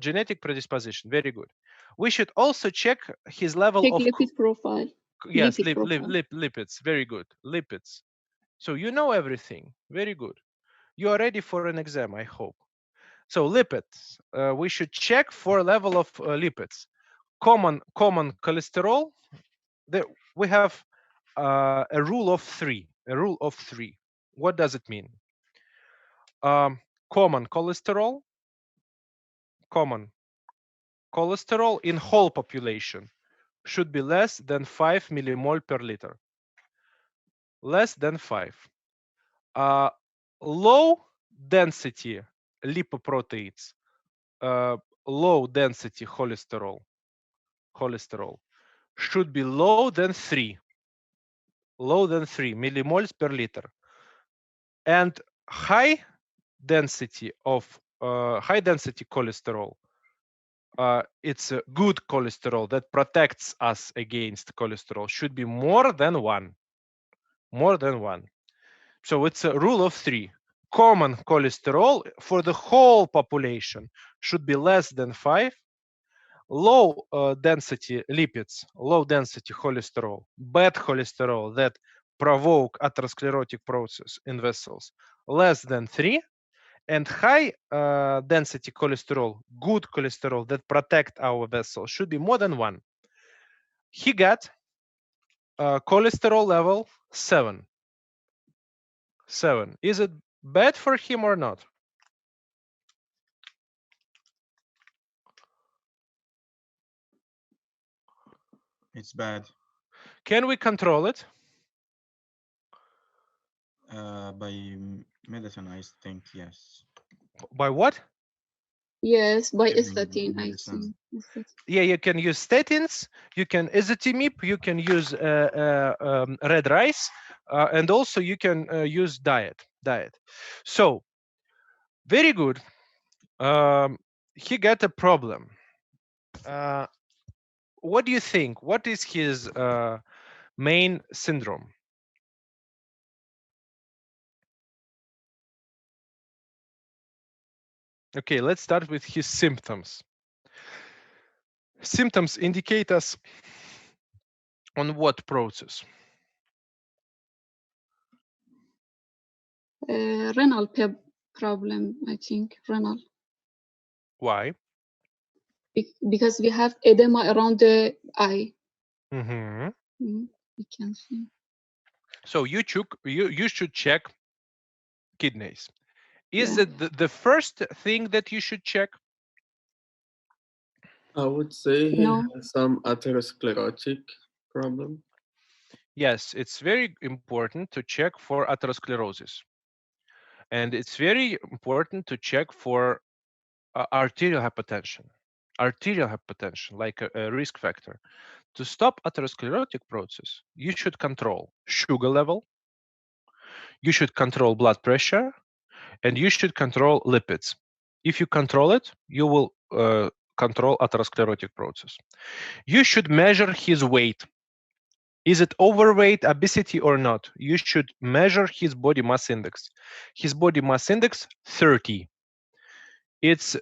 genetic predisposition, very good. We should also check his level Check of lipid profile. yes, Lipid profile. lipids, very good, lipids. So you know everything, very good. You are ready for an exam, I hope. So lipids, we should check for level of lipids. Common cholesterol. We have a rule of three. A rule of three. What does it mean? Common cholesterol in whole population should be less than 5 millimole per liter. Less than 5. Low density lipoproteins, low density cholesterol should be low than 3 millimoles per liter, and high density cholesterol, it's a good cholesterol that protects us against cholesterol, should be more than 1. So it's a rule of 3. Common cholesterol for the whole population should be less than 5. Low density lipids, low density cholesterol, bad cholesterol that provoke atherosclerotic process in vessels less than 3, and high density cholesterol, good cholesterol that protect our vessels, should be more than 1. He got cholesterol level 7. 7. Is it bad for him or not? It's bad. Can we control it? By medicine, I think, yes. By what? Yes, by Giving statin, I medicine. think. Statin. Yeah, you can use statins, you can ezetimibe, you can use red rice, and also you can use diet. So, very good. He got a problem. What do you think? What is his main syndrome? Okay, let's start with his symptoms. Symptoms indicate us on what process? Renal problem, I think, renal. Why? Because we have edema around the eye. Mm-hmm. We can see. So you should check kidneys. Is Yeah. it the first thing that you should check? I would say he No. has some atherosclerotic problem. Yes, it's very important to check for atherosclerosis. And it's very important to check for arterial hypertension. Arterial hypertension, like a risk factor. To stop atherosclerotic process, you should control sugar level, you should control blood pressure, and you should control lipids. If you control it, you will control atherosclerotic process. You should measure his weight. Is it overweight, obesity, or not? You should measure his body mass index. His body mass index, 30. It's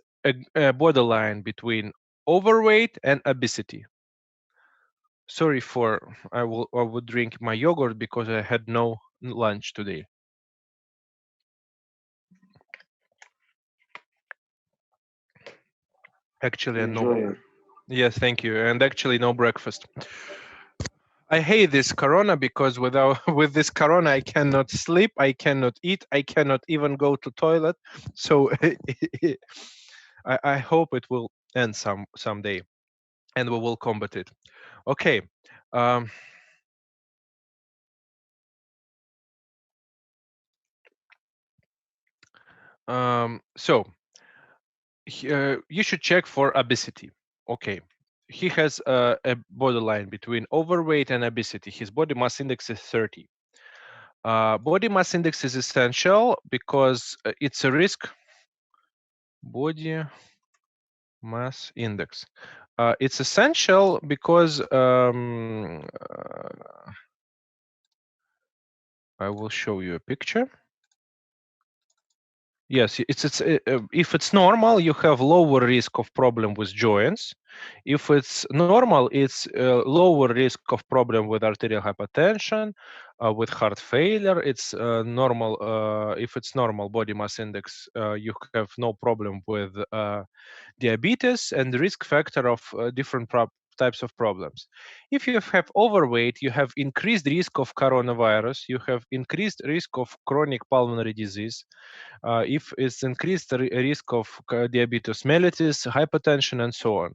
a borderline between overweight and obesity. Sorry for, I would drink my yogurt because I had no lunch today. Actually, Enjoy no. it. Yes, thank you. And actually, no breakfast. I hate this corona because with this corona, I cannot sleep, I cannot eat, I cannot even go to toilet. So I hope it will end someday, and we will combat it. Okay. So you should check for obesity. Okay. He has a borderline between overweight and obesity. His body mass index is 30. Body mass index is essential because it's a risk. Body mass index. It's essential because I will show you a picture. Yes, it's if it's normal, you have lower risk of problem with joints. If it's normal, it's lower risk of problem with arterial hypertension, with heart failure. It's normal. If it's normal body mass index, you have no problem with diabetes and the risk factor of different types of problems. If you have overweight, you have increased risk of coronavirus, you have increased risk of chronic pulmonary disease. If it's increased risk of diabetes mellitus, hypertension, and so on.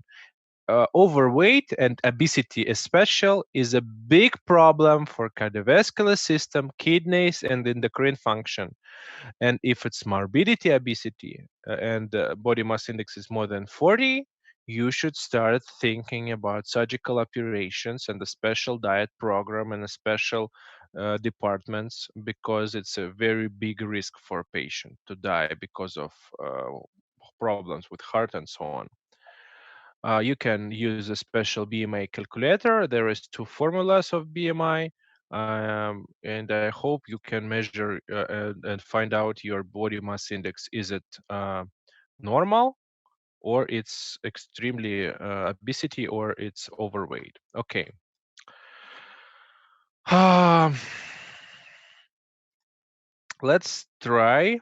Overweight and obesity especially is a big problem for cardiovascular system, kidneys, and endocrine function. And if it's morbidity obesity and body mass index is more than 40, you should start thinking about surgical operations and a special diet program and a special departments, because it's a very big risk for a patient to die because of problems with heart and so on. You can use a special BMI calculator. There is 2 formulas of BMI, and I hope you can measure and find out your body mass index. Is it normal, or it's extremely obesity, or it's overweight? Okay. let's try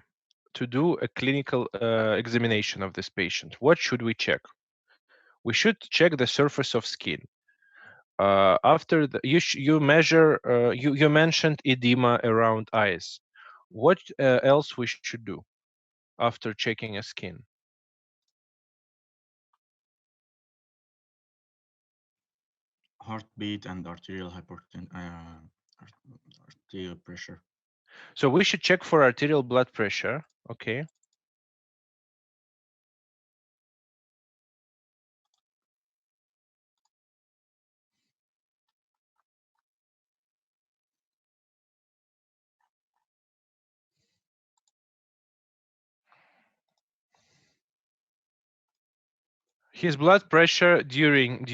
to do a clinical examination of this patient. What should we check? We should check the surface of skin. After the, you measure, you mentioned edema around eyes. What else we should do after checking a skin? Heartbeat and arterial arterial pressure. So we should check for arterial blood pressure. Okay. His blood pressure during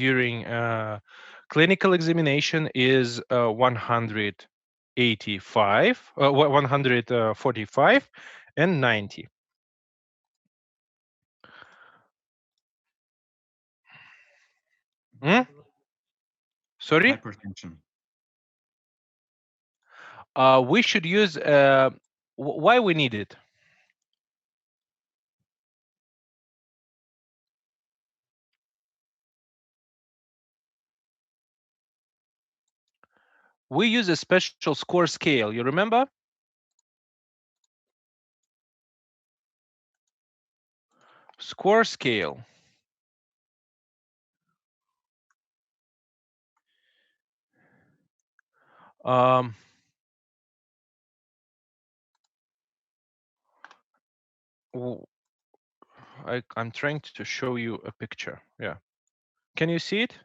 clinical examination is 185, 145, and 90. Sorry? Hypertension. We should use. Why we need it? We use a special score scale. You remember? Score scale. I'm trying to show you a picture. Yeah. Can you see it?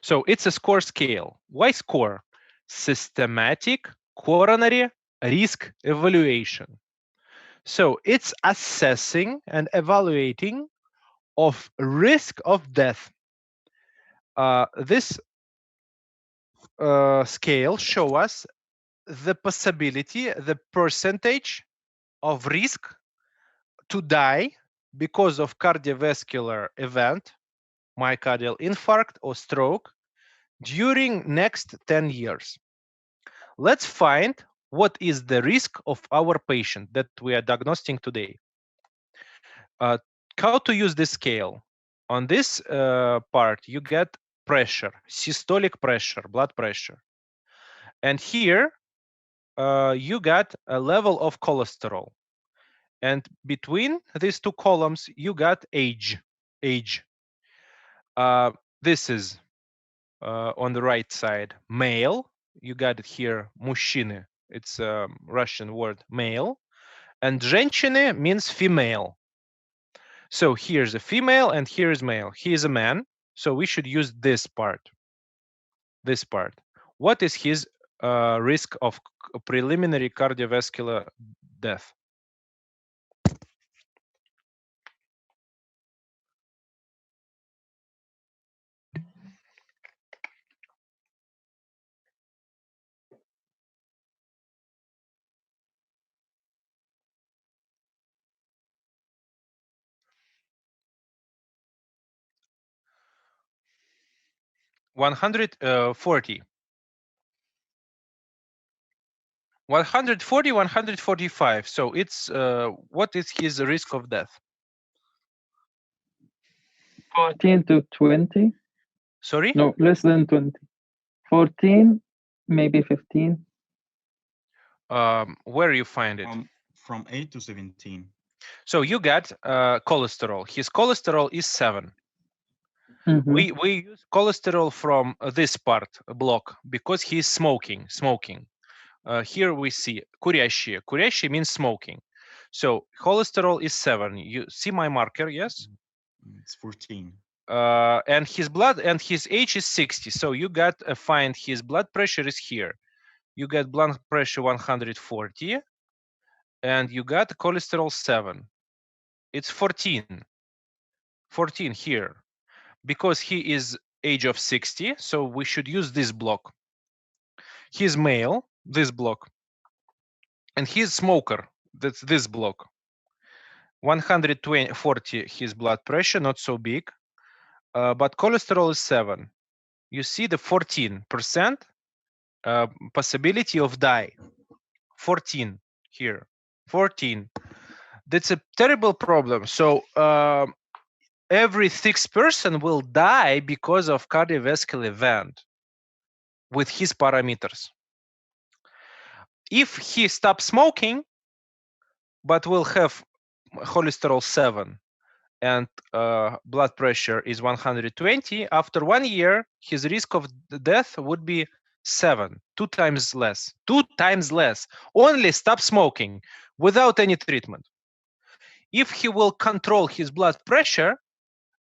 So it's a score scale. Why score? Systematic coronary risk evaluation. So it's assessing and evaluating of risk of death. This scale show us the possibility, the percentage of risk to die because of cardiovascular event, myocardial infarct or stroke during next 10 years. Let's find what is the risk of our patient that we are diagnosing today. How to use this scale? On this part, you get pressure, systolic pressure, blood pressure. And here, you got a level of cholesterol. And between these two columns, you got age. This is on the right side, male. You got it here, мужчины. It's a Russian word, male. And женщины means female. So here's a female and here's male. He is a man. So we should use this part. This part. What is his risk of preliminary cardiovascular death? $140. 140, 145. So it's what is his risk of death? 14 to 20. Sorry? No, less than 20. 14, maybe 15. Where you find it? From 8 to 17. So you got cholesterol. His cholesterol is 7. Mm-hmm. We use cholesterol from this part block because he's smoking. Here we see курящие. Курящие means smoking. So cholesterol is 7. You see my marker, yes? It's 14. And his blood and his age is 60. So you got find his blood pressure is here. You got blood pressure 140, and you got cholesterol 7. It's 14. 14 here. Because he is age of 60, so we should use this block. He's male, this block. And he's smoker, that's this block. 140 his blood pressure, not so big. But cholesterol is 7. You see the 14% possibility of die. 14 here. 14. That's a terrible problem. So every 6th person will die because of cardiovascular event with his parameters. If he stops smoking, but will have cholesterol 7 and blood pressure is 120, after 1 year, his risk of death would be 7, 2 times less. 2 times less. Only stop smoking without any treatment. If he will control his blood pressure,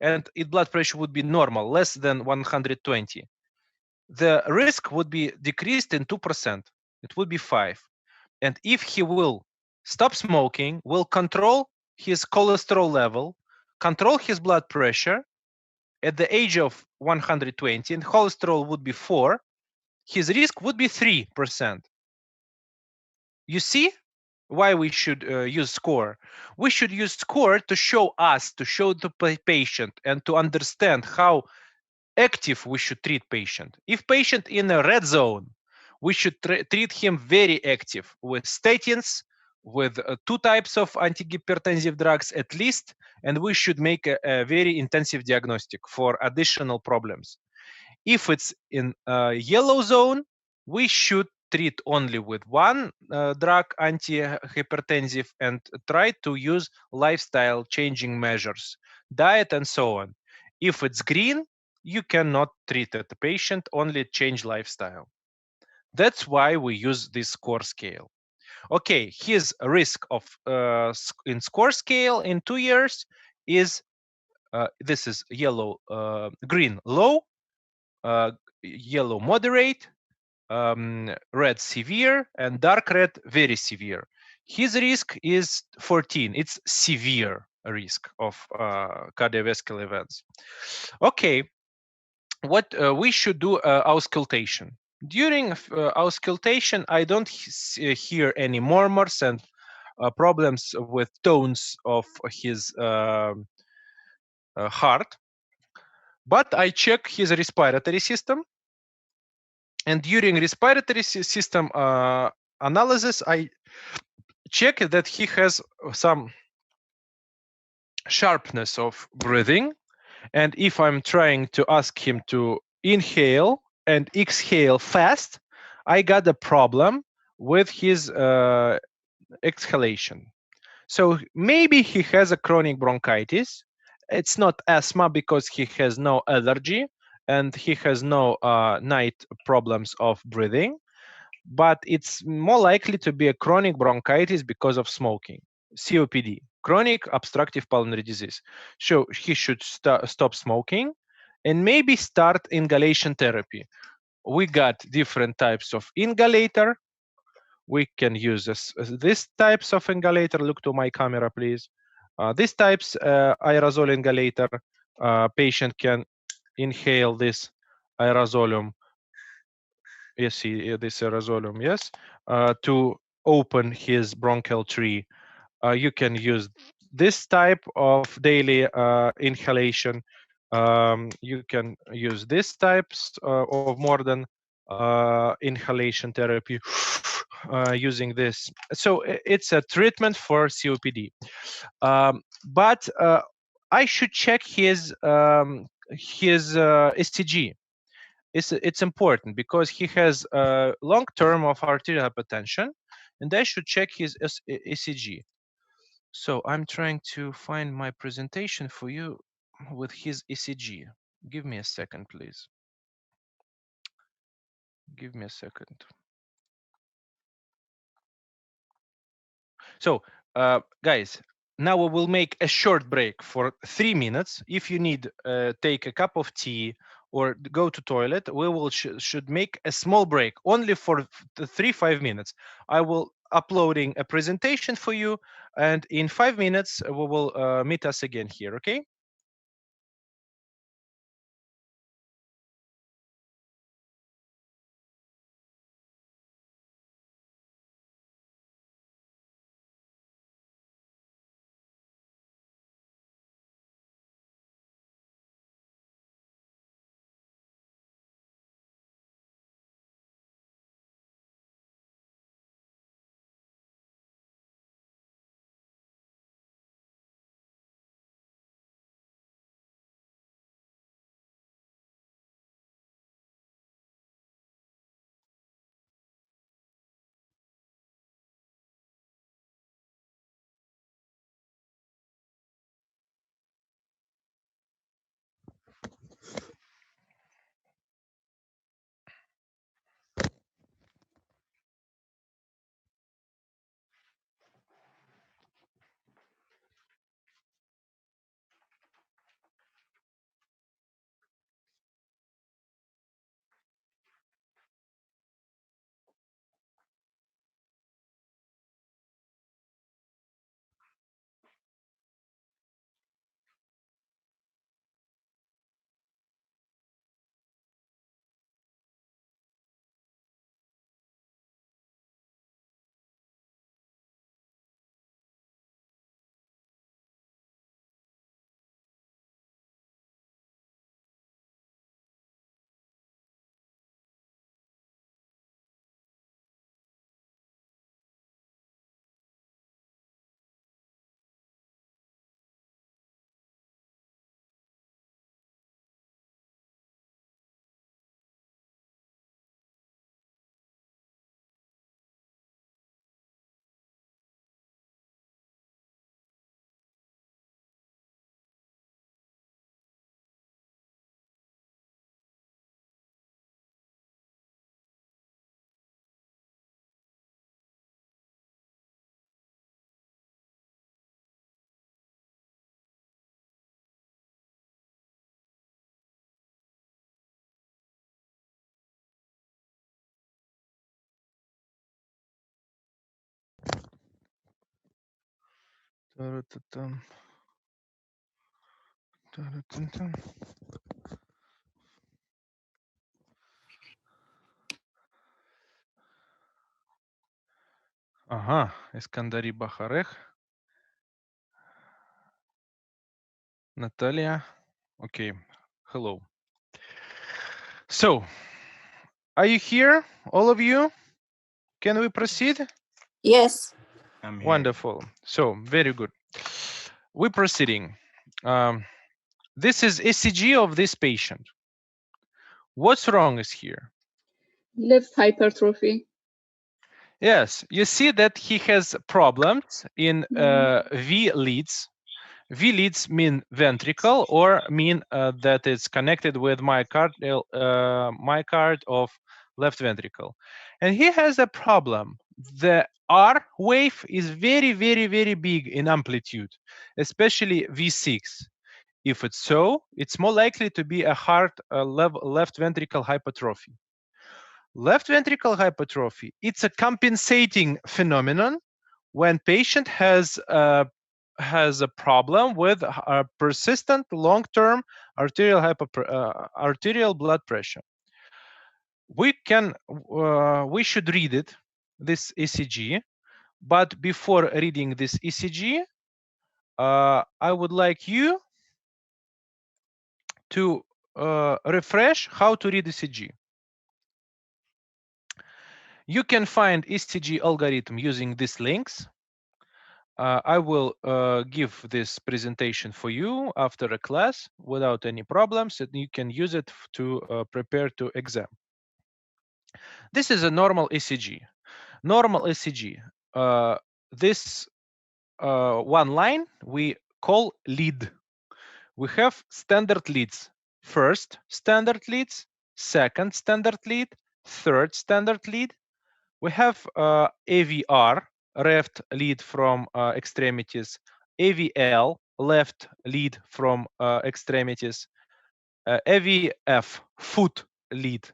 and his blood pressure would be normal, less than 120, the risk would be decreased in 2%. It would be 5. And if he will stop smoking, will control his cholesterol level, control his blood pressure at the age of 120, and cholesterol would be 4, his risk would be 3%. You see why we should use SCORE? We should use SCORE to show us, to show the patient, and to understand how active we should treat patient. If patient in a red zone, we should treat him very active with statins, with 2 types of antihypertensive drugs at least, and we should make a very intensive diagnostic for additional problems. If it's in yellow zone, we should treat only with 1 drug antihypertensive and try to use lifestyle changing measures, diet and so on. If it's green, you cannot treat the patient, only change lifestyle. That's why we use this SCORE scale. Okay, his risk of in SCORE scale in 2 years is this is yellow, green low, yellow moderate, red severe, and dark red very severe. His risk is 14. It's severe risk of cardiovascular events. Okay, what we should do auscultation. During auscultation, I don't hear any murmurs and problems with tones of his heart, but I check his respiratory system. And during respiratory system analysis, I check that he has some sharpness of breathing. And if I'm trying to ask him to inhale and exhale fast, I got a problem with his exhalation. So maybe he has a chronic bronchitis. It's not asthma because he has no allergy and he has no night problems of breathing, but it's more likely to be a chronic bronchitis because of smoking, COPD, chronic obstructive pulmonary disease. So he should stop smoking and maybe start inhalation therapy. We got different types of inhalator. We can use this types of inhalator. Look to my camera, please. This types aerosol inhalator. Patient can inhale this aerosolium. You see this aerosolium, yes, to open his bronchial tree. You can use this type of daily inhalation. You can use this types of more than inhalation therapy using this. So it's a treatment for COPD. But I should check his ECG. It's important because he has a long term of arterial hypertension, and I should check his ECG. So I'm trying to find my presentation for you with his ECG. Give me a second, please. Give me a second. So, guys, now we will make a short break for 3 minutes. If you need, take a cup of tea or go to toilet, we will should make a small break only for 3-5 minutes. I will uploading a presentation for you, and in 5 minutes we will meet us again here. Okay. Ta-ra-ta-tam. Ta-ra-tam-tam. Ага, Искандари Бахарех. Natalia. Okay, hello. So, are you here, all of you? Can we proceed? Yes. I'm here. Wonderful. So, very good. We're proceeding. This is ECG of this patient. What's wrong is here? Left hypertrophy. Yes, you see that he has problems in V leads. V leads mean ventricle or mean that it's connected with myocardial myocardium of left ventricle. And he has a problem. The R wave is very, very, very big in amplitude, especially V6. If it's so, it's more likely to be a heart left ventricle hypertrophy. Left ventricle hypertrophy, it's a compensating phenomenon when patient has a problem with a persistent long-term arterial blood pressure. We should read it, this ECG, but before reading this ECG, I would like you to refresh how to read ECG. You can find ECG algorithm using these links. I will give this presentation for you after a class without any problems, and you can use it to prepare to exam. This is a normal ECG. Normal ECG. This one line we call lead. We have standard leads. First standard leads, second standard lead, third standard lead. We have AVR, left lead from extremities, AVL, left lead from extremities, AVF, foot lead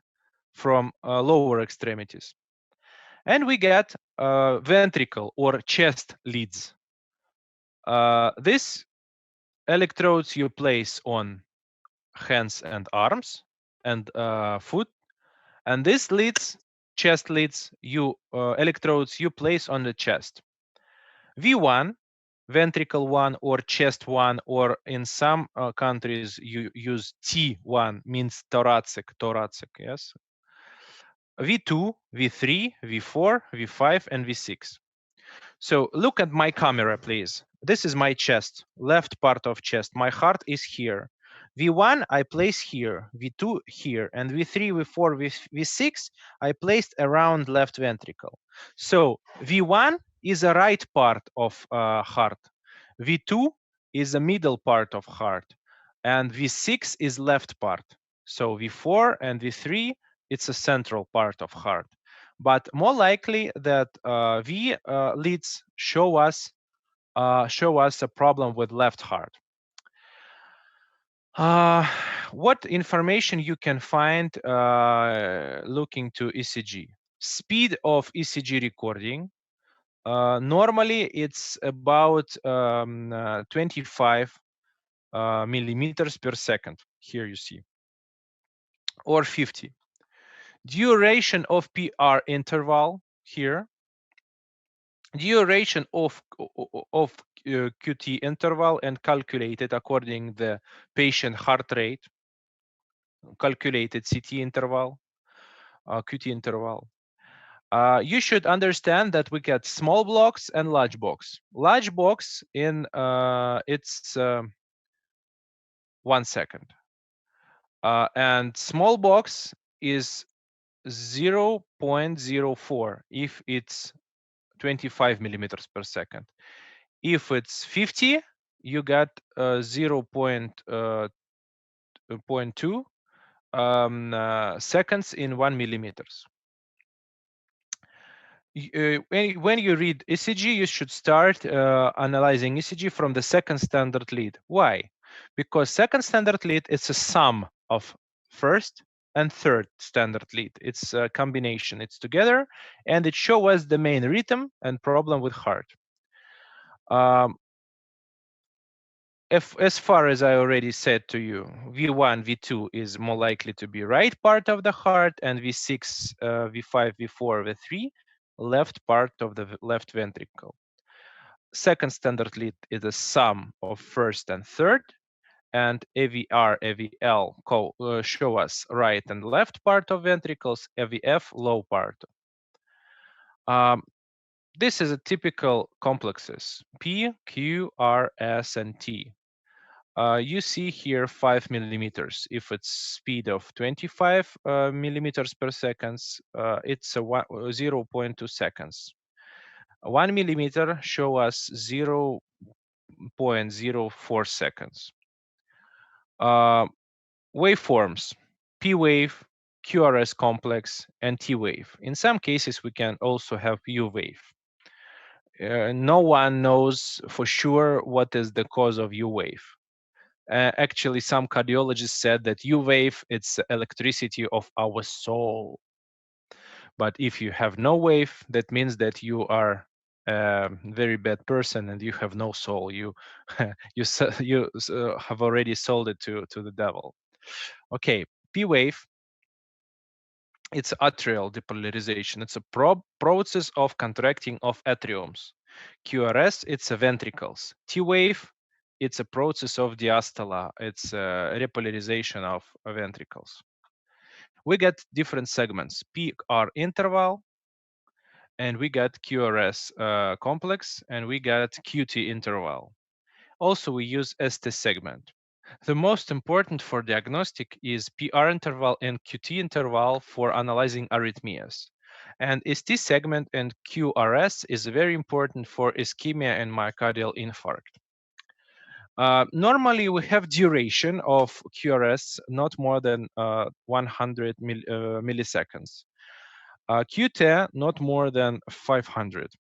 from lower extremities. And we get ventricle or chest leads. This electrodes you place on hands and arms and foot, and this leads, chest leads, you electrodes you place on the chest. V1, ventricle 1 or chest 1, or in some countries you use T1, means thoracic, yes. V2, V3, V4, V5, and V6. So look at my camera, please. This is my chest, left part of chest. My heart is here. V1 I place here, V2 here, and V3, V4, V6 I placed around left ventricle. So V1 is the right part of heart. V2 is the middle part of heart, and V6 is left part. So V4 and V3, it's a central part of heart. But more likely that V leads show us a problem with left heart. What information you can find looking to ECG? Speed of ECG recording. Normally, it's about 25 millimeters per second. Here you see, or 50. Duration of PR interval here. Duration of QT interval and calculated according the patient heart rate. Calculated CT interval, QT interval. You should understand that we get small blocks and large box. Large box in it's 1 second, and small box is 0.04 if it's 25 millimeters per second. If it's 50, you got 0.2 seconds in 1 millimeters. When you read ECG, you should start analyzing ECG from the second standard lead. Why? Because second standard lead is a sum of first and third standard lead. It's a combination. It's together, and it shows us the main rhythm and problem with heart. if, as far as I already said to you, V1, V2 is more likely to be right part of the heart, and V6, V5, V4, V3, left part of the left ventricle. Second standard lead is the sum of first and third, and AVR, AVL show us right and left part of ventricles, AVF low part. This is a typical complexes, P, Q, R, S, and T. You see here 5 millimeters. If it's speed of 25 millimeters per second, it's a 0.2 seconds. 1 millimeter show us 0.04 seconds. Waveforms, P wave, QRS complex, and T wave. In some cases, we can also have U wave. No one knows for sure what is the cause of U wave. Actually, some cardiologists said that U wave, it's electricity of our soul. But if you have no wave, that means that you are a very bad person and you have no soul. You you have already sold it to the devil. Okay, P wave, it's atrial depolarization. It's a process of contracting of atriums. QRS, it's a ventricles. T wave, it's a process of diastole. It's a repolarization of ventricles. We get different segments, PR interval, and we got QRS complex, and we got QT interval. Also, we use ST segment. The most important for diagnostic is PR interval and QT interval for analyzing arrhythmias. And ST segment and QRS is very important for ischemia and myocardial infarct. Normally, we have duration of QRS not more than 100 milliseconds. QT not more than 500.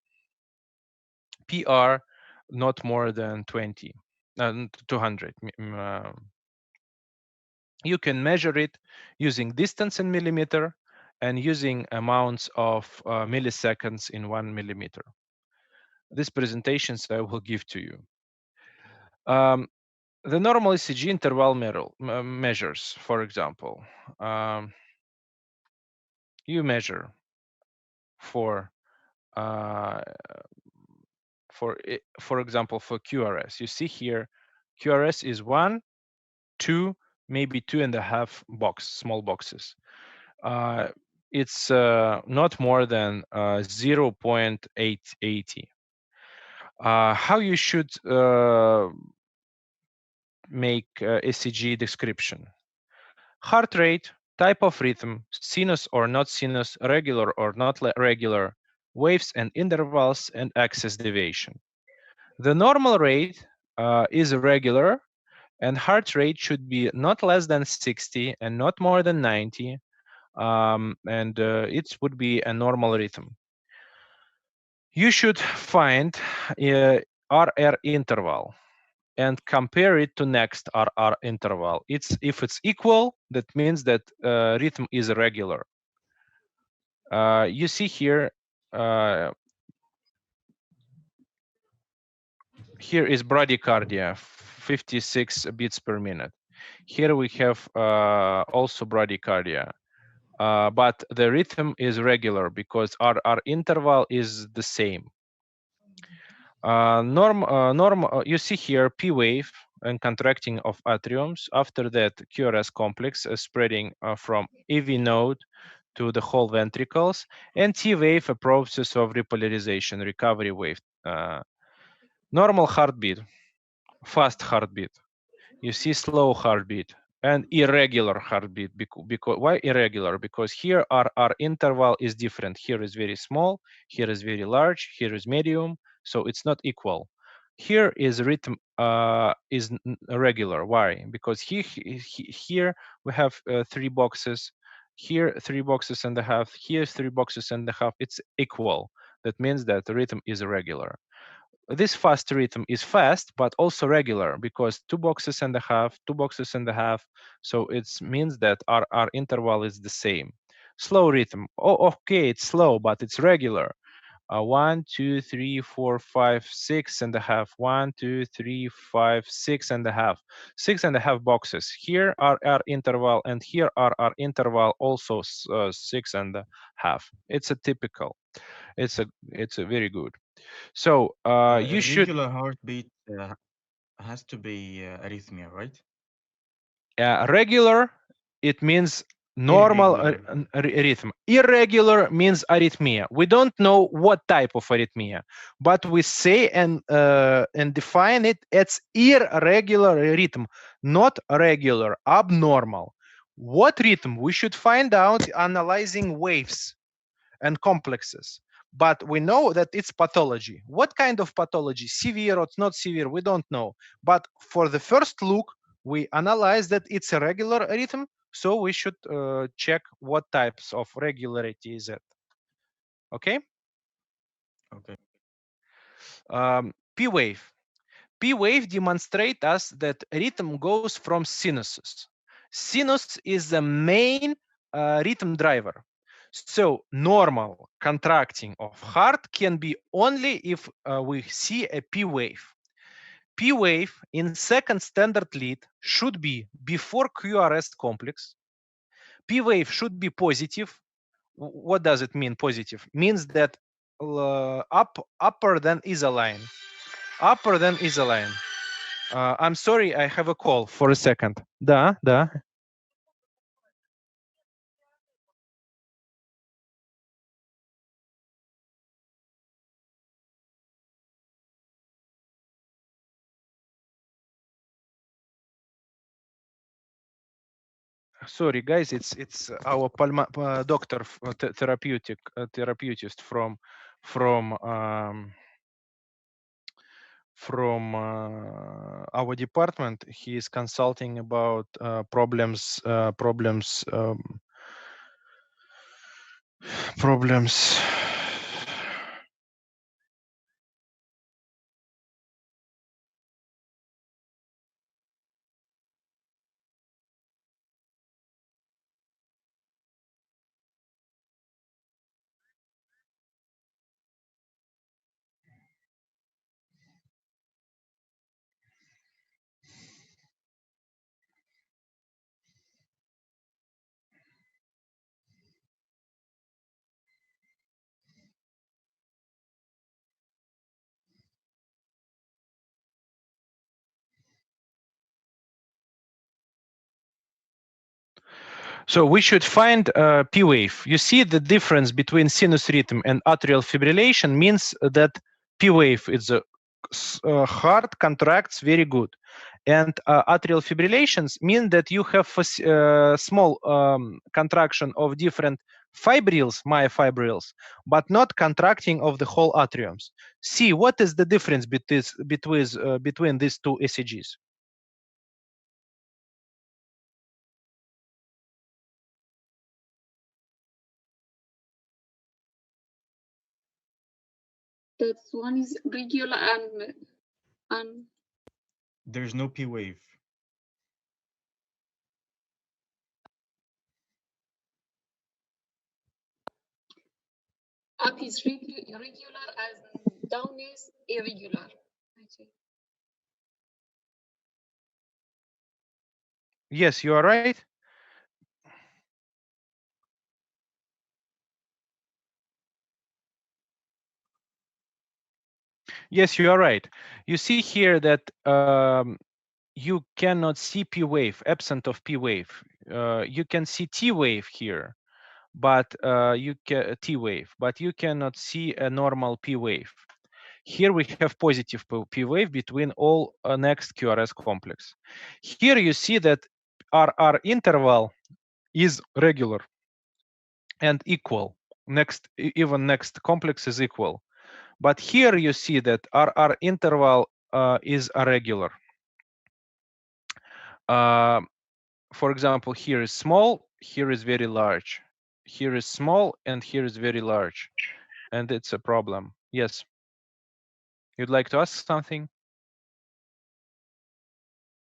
PR not more than 200. You can measure it using distance in millimeter and using amounts of milliseconds in 1 millimeter. These presentations I will give to you. The normal ECG interval measures, for example, you measure for example, for QRS. You see here, QRS is 1, 2, maybe 2.5 small boxes. It's not more than 0.880. How you should make ECG description? Heart rate, type of rhythm, sinus or not sinus, regular or not regular, waves and intervals, and axis deviation. The normal rate is regular, and heart rate should be not less than 60 and not more than 90, and it would be a normal rhythm. You should find RR interval and compare it to next RR interval. If it's equal, that means that rhythm is regular. You see here, here is bradycardia, 56 beats per minute. Here we have also bradycardia, but the rhythm is regular because our interval is the same. You see here P wave and contracting of atriums. After that, QRS complex spreading from AV node to the whole ventricles, and T wave, a process of repolarization, recovery wave. Normal heartbeat, fast heartbeat. You see slow heartbeat and irregular heartbeat. Because why irregular? Because here our interval is different. Here is very small, here is very large, here is medium, so it's not equal. Here is rhythm is regular. Why? Because here we have 3 boxes, here 3 boxes and a half, here 3 boxes and a half. It's equal. That means that the rhythm is irregular. This fast rhythm is fast, but also regular, because 2 boxes and a half, 2 boxes and a half. So it means that our interval is the same. Slow rhythm. Oh, okay, it's slow, but it's regular. 1, 2, 3, 4, 5, 6.5. 1, 2, 3, 5, 6.5. 6.5 boxes. Here are our interval, and here are our interval also 6.5. It's a typical. It's a very good. So you should Regular heartbeat has to be arrhythmia, right? regular. It means normal Irregular. rhythm. Irregular means arrhythmia. We don't know what type of arrhythmia, but we say and define it as irregular rhythm, not regular, abnormal. What rhythm? We should find out analyzing waves and complexes. But we know that it's pathology. What kind of pathology? Severe or not severe? We don't know. But for the first look, we analyze that it's a regular rhythm. So we should check what types of regularity is it. Okay? Okay. P wave. P wave demonstrate us that rhythm goes from sinuses. Sinus is the main rhythm driver. So normal contracting of heart can be only if we see a P wave. P wave in second standard lead should be before QRS complex. P wave should be positive. What does it mean positive? Means that upper than isoline. Upper than isoline. I'm sorry, I have a call for a second. Да, да. Sorry, guys, it's our doctor therapeutic from our department. He is consulting about problems. So we should find P wave. You see the difference between sinus rhythm and atrial fibrillation means that P wave is a heart contracts very good, and atrial fibrillations mean that you have a small contraction of different fibrils, myofibrils, but not contracting of the whole atriums. See, what is the difference between these two ECGs? That's one is regular and There's no P wave. up is regular and down is irregular. Yes, you are right. Yes, you are right. You see here that you cannot see P wave, absent of P wave. You can see T wave here, but T wave, but you cannot see a normal P wave. Here we have positive P wave between all next QRS complex. Here you see that our interval is regular and equal. Even next complex is equal. But here you see that our interval is irregular. For example, here is small, here is very large. Here is small, and here is very large. And it's a problem. Yes. You'd like to ask something?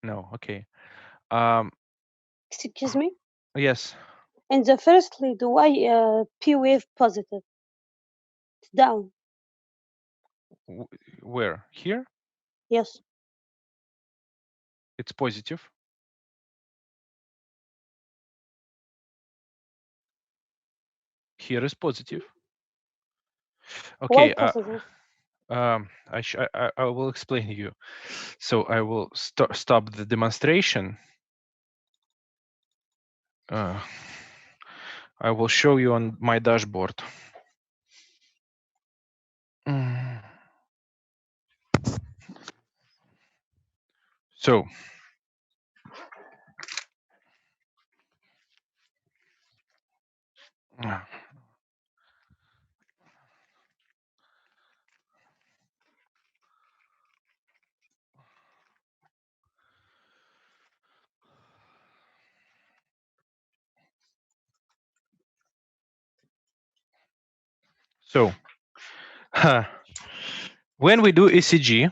No, okay. Excuse me? Yes. In the first lead, why P wave positive? It's down. Where? Here? Yes. It's positive. Here is positive. Why Okay. positive? I will explain you. So I will stop the demonstration. I will show you on my dashboard. So So when we do ECG,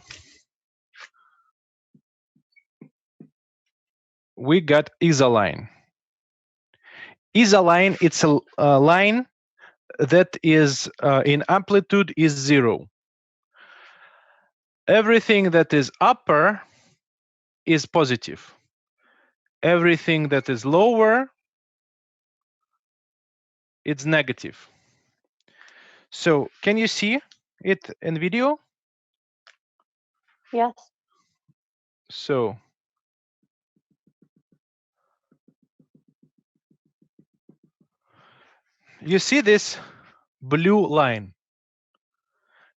we got isoline. Isoline, it's a line that is in amplitude is 0. Everything that is upper is positive. Everything that is lower, it's negative. So can you see it in video? Yes. So you see this blue line?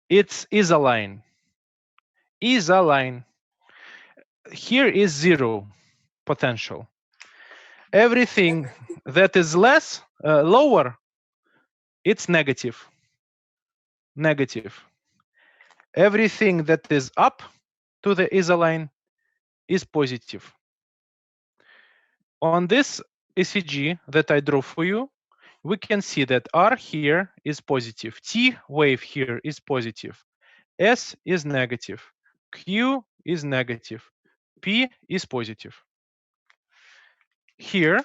It's isoline. Isoline. Here is 0 potential. Everything that is lower, it's negative. Negative. Everything that is up to the isoline is positive. On this ECG that I drew for you, we can see that R here is positive. T wave here is positive. S is negative. Q is negative. P is positive. Here,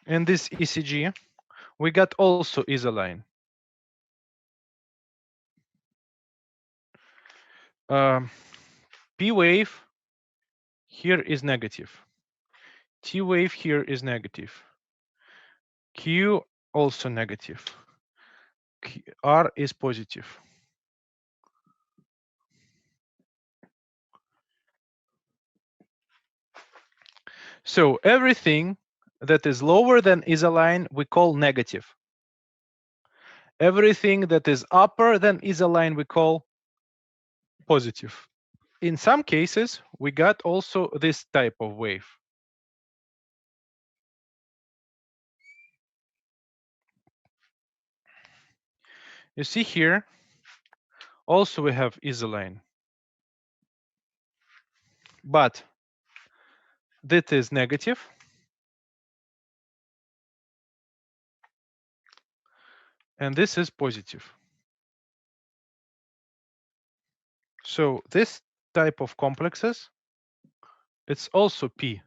in this ECG, we got also isoline. P wave here is negative. T wave here is negative. Q also negative. R is positive. So everything that is lower than isoline we call negative. Everything that is upper than isoline we call positive. In some cases, we got also this type of wave. You see here, also we have isoline. But that is negative. And this is positive. So this type of complexes, it's also P.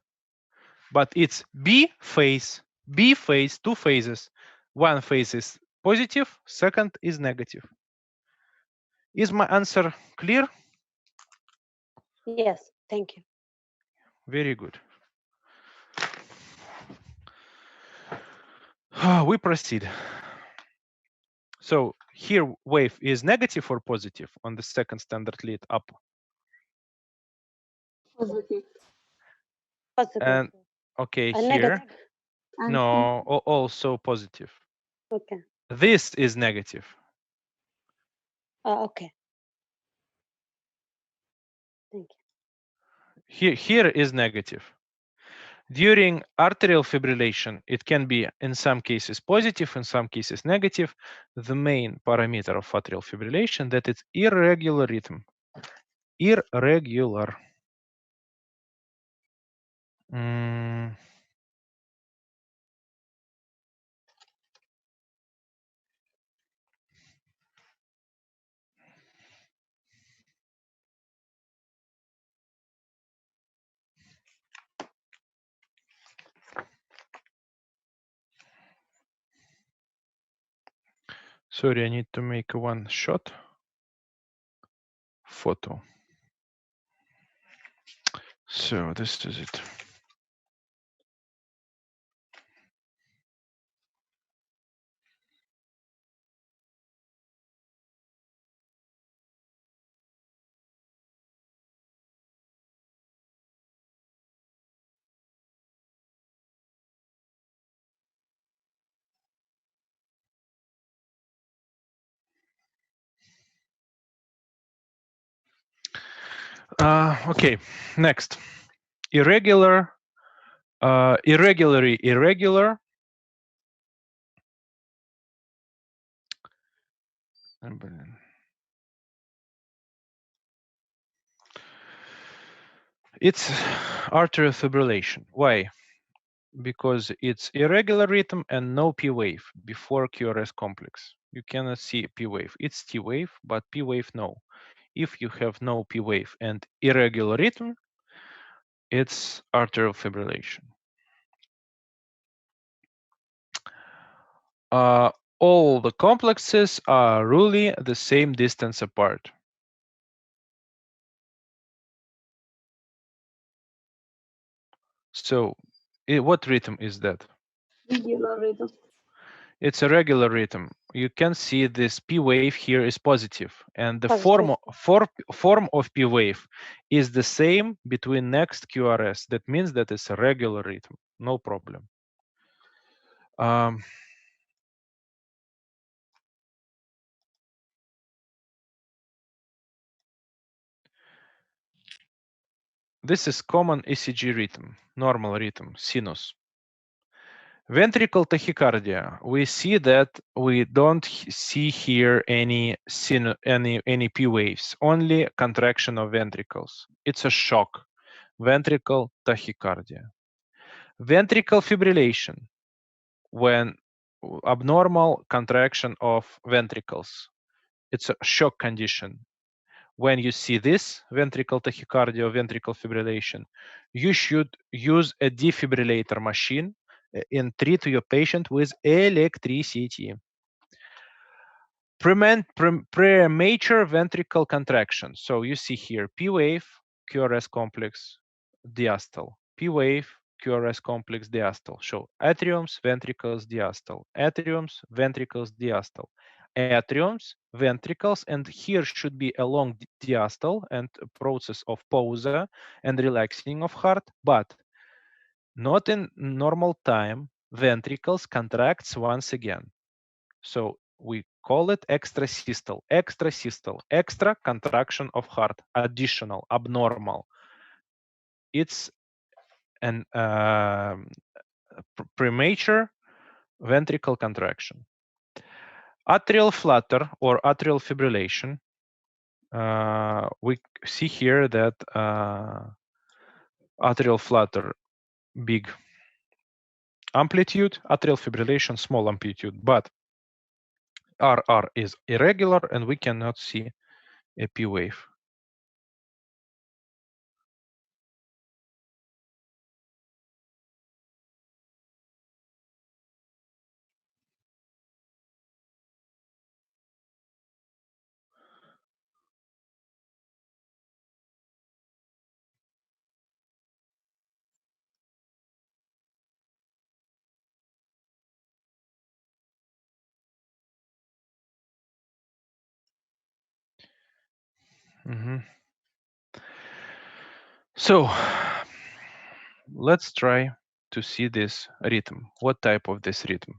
But it's B phase, 2 phases. One phase is positive, second is negative. Is my answer clear? Yes. Thank you. Very good. We proceed. So here wave is negative or positive on the second standard lead up? Positive. Positive. And okay, And here, negative. And no, also positive. Okay. This is negative. Okay. Thank Here is negative. During arterial fibrillation, it can be in some cases positive, in some cases negative. The main parameter of atrial fibrillation that it's irregular rhythm. Irregular. Sorry, I need to make one shot photo. So this is it. Okay, next. Irregular, irregular. It's arterial fibrillation. Why? Because it's irregular rhythm and no P wave before QRS complex. You cannot see P wave. It's T wave, but P wave no. If you have no P wave and irregular rhythm, it's arterial fibrillation. All the complexes are really the same distance apart. So what rhythm is that? Regular rhythm. It's a regular rhythm. You can see this P wave here is positive, and the Positive. form of P wave is the same between next QRS. That means that it's a regular rhythm, no problem. This is common ECG rhythm, normal rhythm, sinus. Ventricle tachycardia. We see that we don't see here any P waves, only contraction of ventricles. It's a shock. Ventricle tachycardia. Ventricle fibrillation, when abnormal contraction of ventricles. It's a shock condition. When you see this ventricle tachycardia or ventricle fibrillation, you should use a defibrillator machine and treat your patient with electricity. Premature ventricle contraction. So you see here P wave, QRS complex, diastole. P wave, QRS complex, diastole. So atriums, ventricles, diastole. Atriums, ventricles, diastole. Atriums, ventricles, and here should be a long diastole and a process of pause and relaxing of heart, but not in normal time. Ventricles contracts once again. So we call it extrasystole, extra contraction of heart, additional, abnormal. It's an premature ventricle contraction. Atrial flutter or atrial fibrillation. We see here that atrial flutter, big amplitude, atrial fibrillation, small amplitude, but RR is irregular and we cannot see a P wave. So let's try to see this rhythm. What type of this rhythm?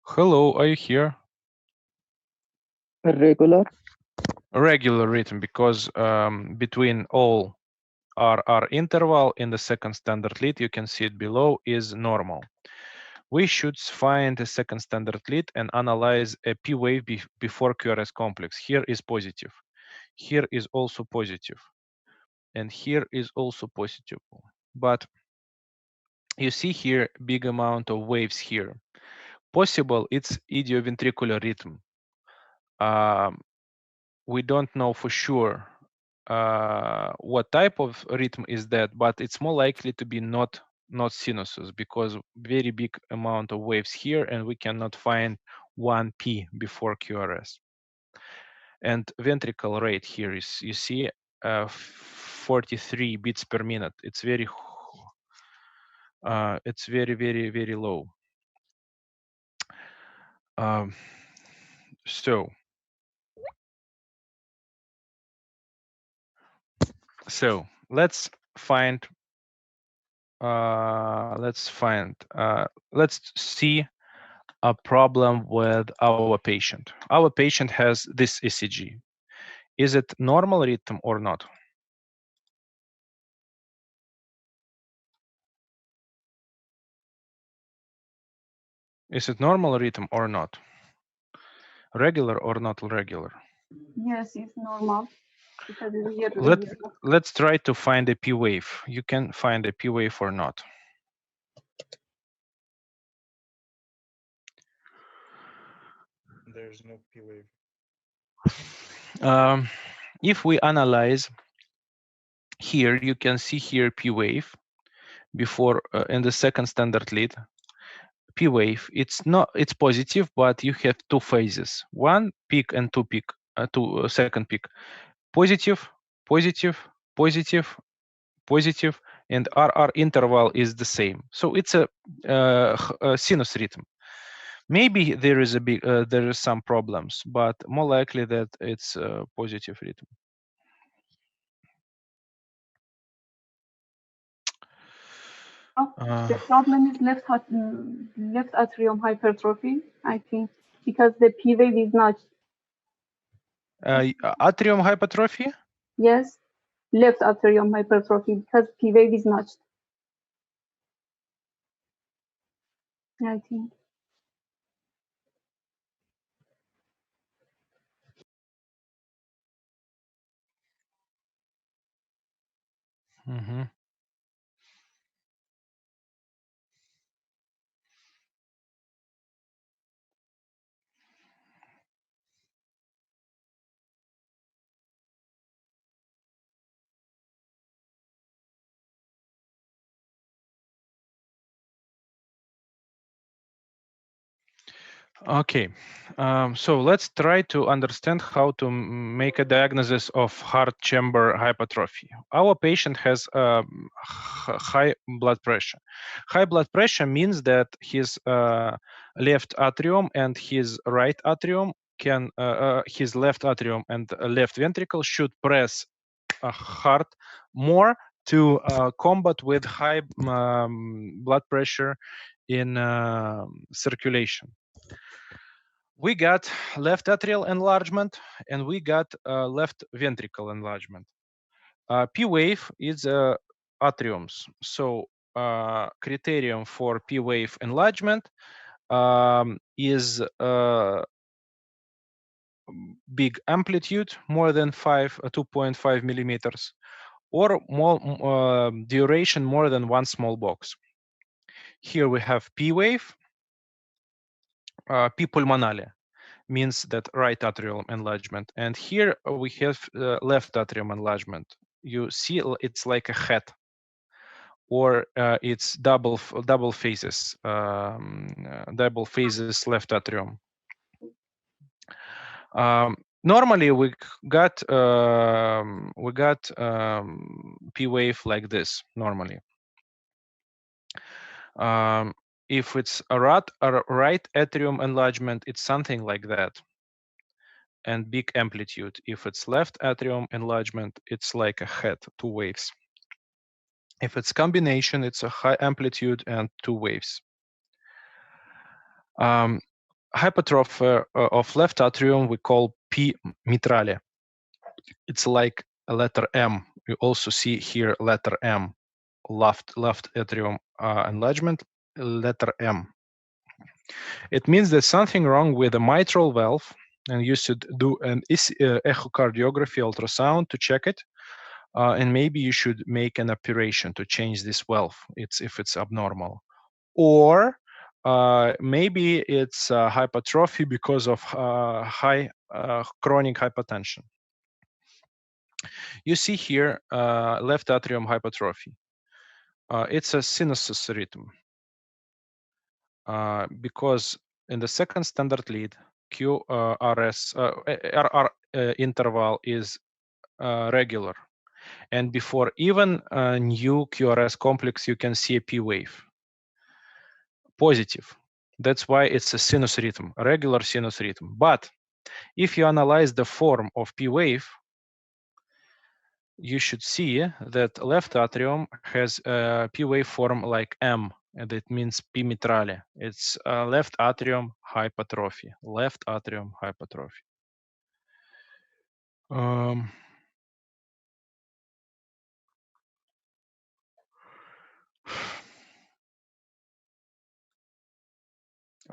Hello, are you here? Irregular. Regular rhythm, because between all RR interval in the second standard lead, you can see it below, is normal. We should find a second standard lead and analyze a P wave before QRS complex. Here is positive. Here is also positive. And here is also positive. But you see here big amount of waves here. Possible it's idioventricular rhythm. we don't know for sure what type of rhythm is that, but it's more likely to be not sinuses, because very big amount of waves here, and we cannot find 1p before QRS. And ventricle rate here is, you see, 43 beats per minute. It's very very low. So let's find let's see a problem with our patient. Our patient has this ECG. Is it normal rhythm or not? Is it normal rhythm or not? Regular or not regular? Yes, it's normal. Because we are Let's try to find a P wave. You can find a P wave or not. There's no P wave. If we analyze here, you can see here P wave before in the second standard lead. P wave, it's positive, but you have two phases, one peak and two peak, second peak. Positive, positive, positive, positive, and RR interval is the same. So it's a sinus rhythm. Maybe there is there is some problems, but more likely that it's a positive rhythm. The problem is left atrium hypertrophy, I think, because the P wave is not. Atrium hypertrophy? Yes, left atrium hypertrophy because P wave is notched. I think. Mm-hmm. Okay, so let's try to understand how to make a diagnosis of heart chamber hypertrophy. Our patient has high blood pressure. High blood pressure means that his left atrium and his right atrium can, his left atrium and left ventricle should press hard more to combat with high blood pressure in circulation. We got left atrial enlargement and we got left ventricle enlargement. P wave is atriums. So criterion for P wave enlargement is big amplitude, more than 2.5 millimeters, or more duration more than one small box. Here we have P wave, P pulmonale, means that right atrial enlargement. And here we have left atrium enlargement. You see it's like a hat, or it's double phases, double phases left atrium. Normally we got P wave like this normally. If it's a right atrium enlargement, it's something like that, and big amplitude. If it's left atrium enlargement, it's like a hat, two waves. If it's combination, it's a high amplitude and two waves. Hypertrophy of left atrium we call P mitrale. It's like a letter M. You also see here letter M, left atrium enlargement, letter M. It means there's something wrong with the mitral valve, and you should do an echocardiography ultrasound to check it, and maybe you should make an operation to change this valve if it's abnormal. Or maybe it's hypertrophy because of high chronic hypertension. You see here left atrium hypertrophy. It's a sinus rhythm because in the second standard lead, QRS RR interval is regular, and before even a new QRS complex, you can see a P wave, positive. That's why it's a sinus rhythm, a regular sinus rhythm. But if you analyze the form of P wave, you should see that left atrium has a P wave form like M, and it means P mitrale. It's left atrium hypertrophy. Left atrium hypertrophy.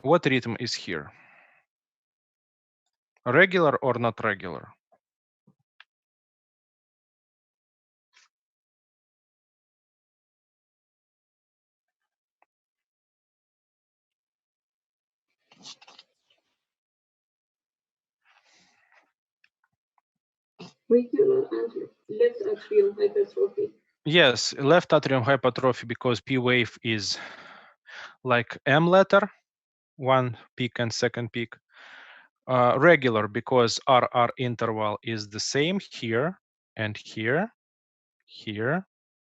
What rhythm is here? Regular or not regular? Regular and left atrium hypertrophy. Yes, left atrium hypertrophy because P wave is like M letter, one peak and second peak. Regular because RR interval is the same here and here, here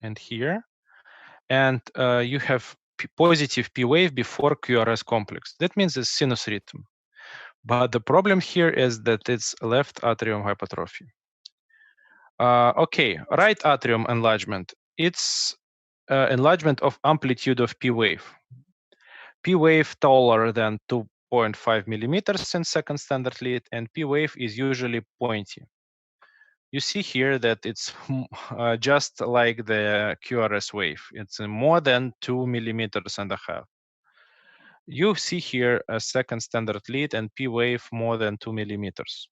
and here. And you have positive P wave before QRS complex. That means it's sinus rhythm. But the problem here is that it's left atrium hypertrophy. Okay, right atrium enlargement. It's enlargement of amplitude of P wave. P wave taller than 2.5 millimeters in second standard lead, and P wave is usually pointy. You see here that it's just like the QRS wave. It's more than 2.5 millimeters. You see here a second standard lead and P wave more than 2 millimeters.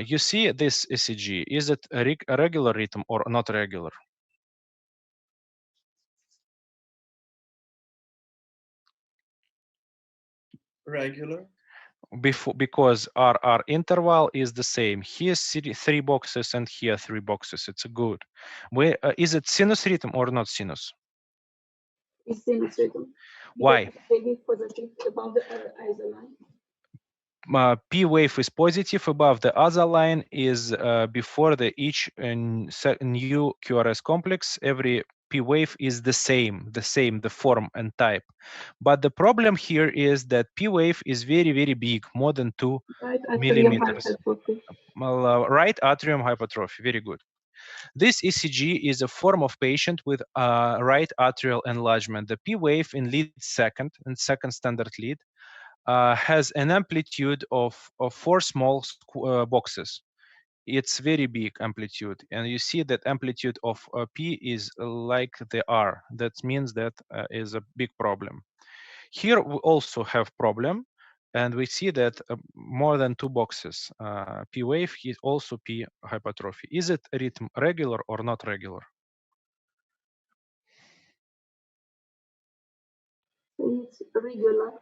You see this ECG. Is it a regular rhythm or not regular? Regular. Because RR interval is the same. Here 3 boxes and here 3 boxes. It's good. Is it sinus rhythm or not sinus? It's sinus rhythm. Why? Maybe positive above the other line. P wave is positive above the other line is before the each new QRS complex. Every P wave is the same, the form and type. But the problem here is that P wave is very, very big, more than 2 millimeters. Right atrium hypertrophy, very good. This ECG is a form of patient with right atrial enlargement. The P wave in lead second standard lead has an amplitude of 4 small boxes. It's very big amplitude, and you see that amplitude of P is like the R. That means that is a big problem. Here we also have problem, and we see that more than 2 boxes. P wave is also P hypertrophy. Is it rhythm regular or not regular? It's regular.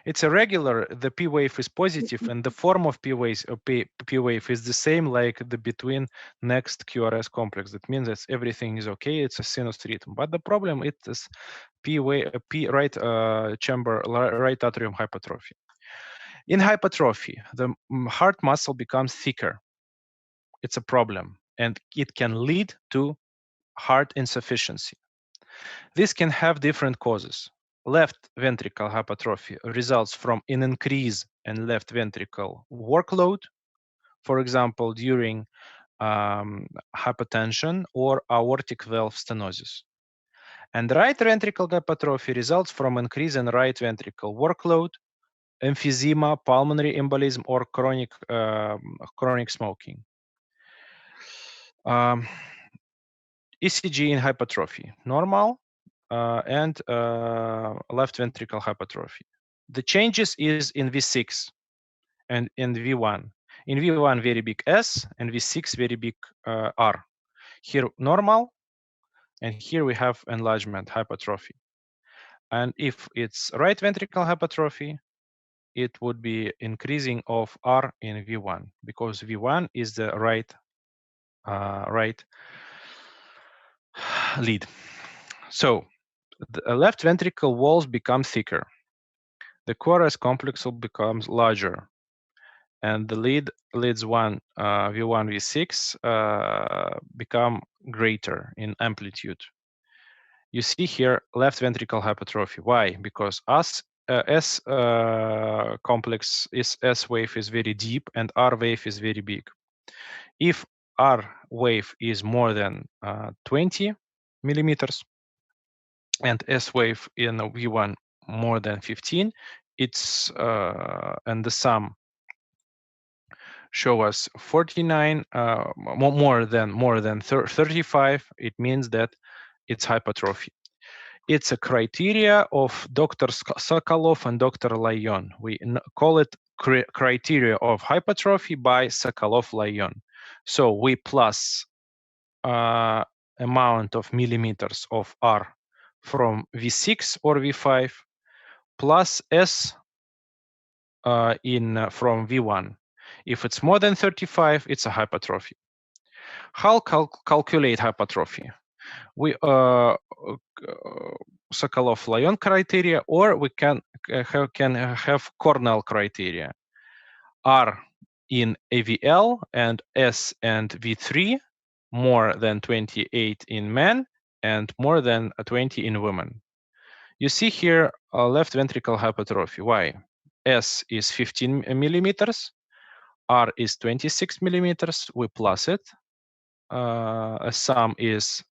It's a regular. The P wave is positive, and the form of P wave is the same like the between next QRS complex. That means that everything is okay. It's a sinus rhythm. But the problem is P right chamber right atrium hypertrophy. In hypertrophy, the heart muscle becomes thicker. It's a problem, and it can lead to heart insufficiency. This can have different causes. Left ventricle hypertrophy results from an increase in left ventricle workload, for example, during hypertension or aortic valve stenosis. And right ventricle hypertrophy results from increase in right ventricle workload, emphysema, pulmonary embolism, or chronic smoking. ECG in hypertrophy, normal, and left ventricle hypertrophy. The changes is in V6 and in V1. In V1, very big S, and V6, very big R. Here, normal, and here we have enlargement, hypertrophy. And if it's right ventricle hypertrophy, it would be increasing of R in V1 because V1 is the right lead. So the left ventricle walls become thicker. The QRS complex becomes larger, and the leads V1, V6 become greater in amplitude. You see here left ventricle hypertrophy. Why? Because S complex is S wave is very deep and R wave is very big. If R wave is more than 20 millimeters and S wave in V1 more than 15, it's and the sum show us 49 more than 35. It means that it's hypertrophy. It's a criteria of Dr. Sokolov and Dr. Lyon. We call it criteria of hypertrophy by Sokolov-Lyon. So we plus amount of millimeters of R from V6 or V5 plus S from V1. If it's more than 35, it's a hypertrophy. How calculate hypertrophy? We Sokolov-Lyon criteria, or we can have Cornell criteria. R in AVL and S and V3 more than 28 in men and more than 20 in women. You see here left ventricle hypertrophy. Why? S is 15 millimeters, R is 26 millimeters. We plus it. A sum is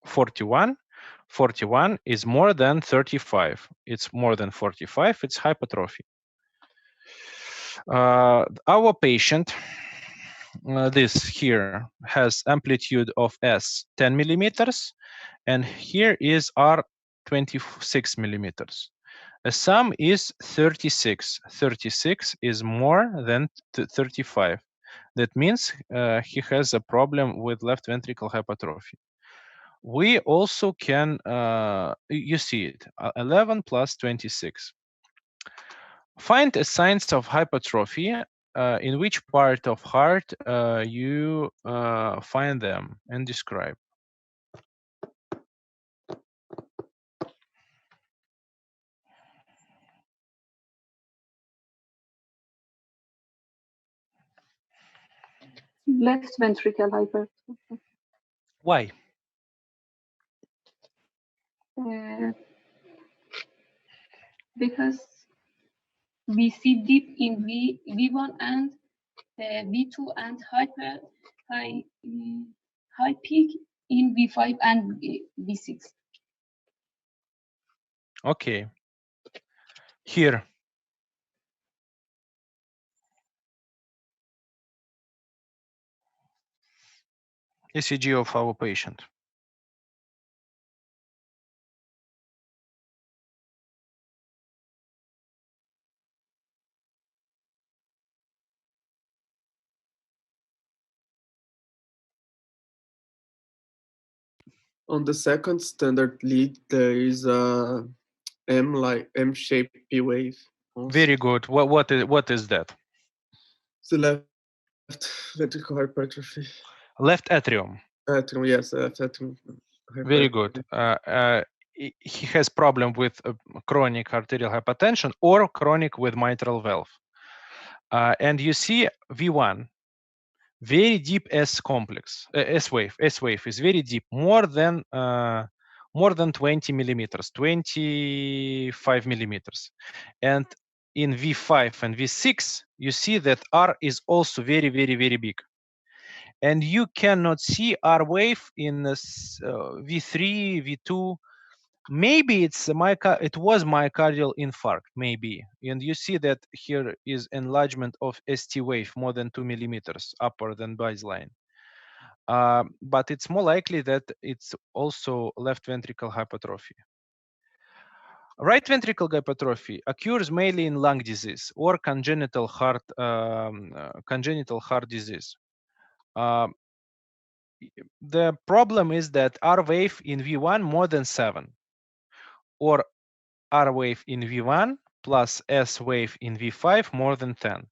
41. 41 is more than 35. It's more than 45. It's hypertrophy. Our patient, this here, has amplitude of S 10 millimeters, and here is R 26 millimeters. A sum is 36. 36 is more than 35. That means he has a problem with left ventricle hypertrophy. We also can, you see it, 11 plus 26. Find a signs of hypertrophy. In which part of heart you find them and describe. Left ventricle hypertrophy. Why? Because we see deep in V1 and V2 and high peak in V5 and V6. Okay. Here. ECG of our patient. On the second standard lead, there is a M-shaped P wave. Also. Very good. What is that? The left ventricle hypertrophy. Left atrium. Atrium, yes, left atrium. Very good. He has problem with chronic arterial hypertension or chronic with mitral valve. And you see V1, very deep S complex, S wave is very deep, more than 20 millimeters, 25 millimeters. And in V5 and V6, you see that R is also very, very, very big. And you cannot see R wave in this, V3, V2. Maybe it was myocardial infarct, maybe. And you see that here is enlargement of ST wave more than 2 millimeters upper than baseline. But it's more likely that it's also left ventricle hypertrophy. Right ventricle hypertrophy occurs mainly in lung disease or congenital heart disease. The problem is that R wave in V1 more than 7 or R wave in V1 plus S wave in V5 more than 10.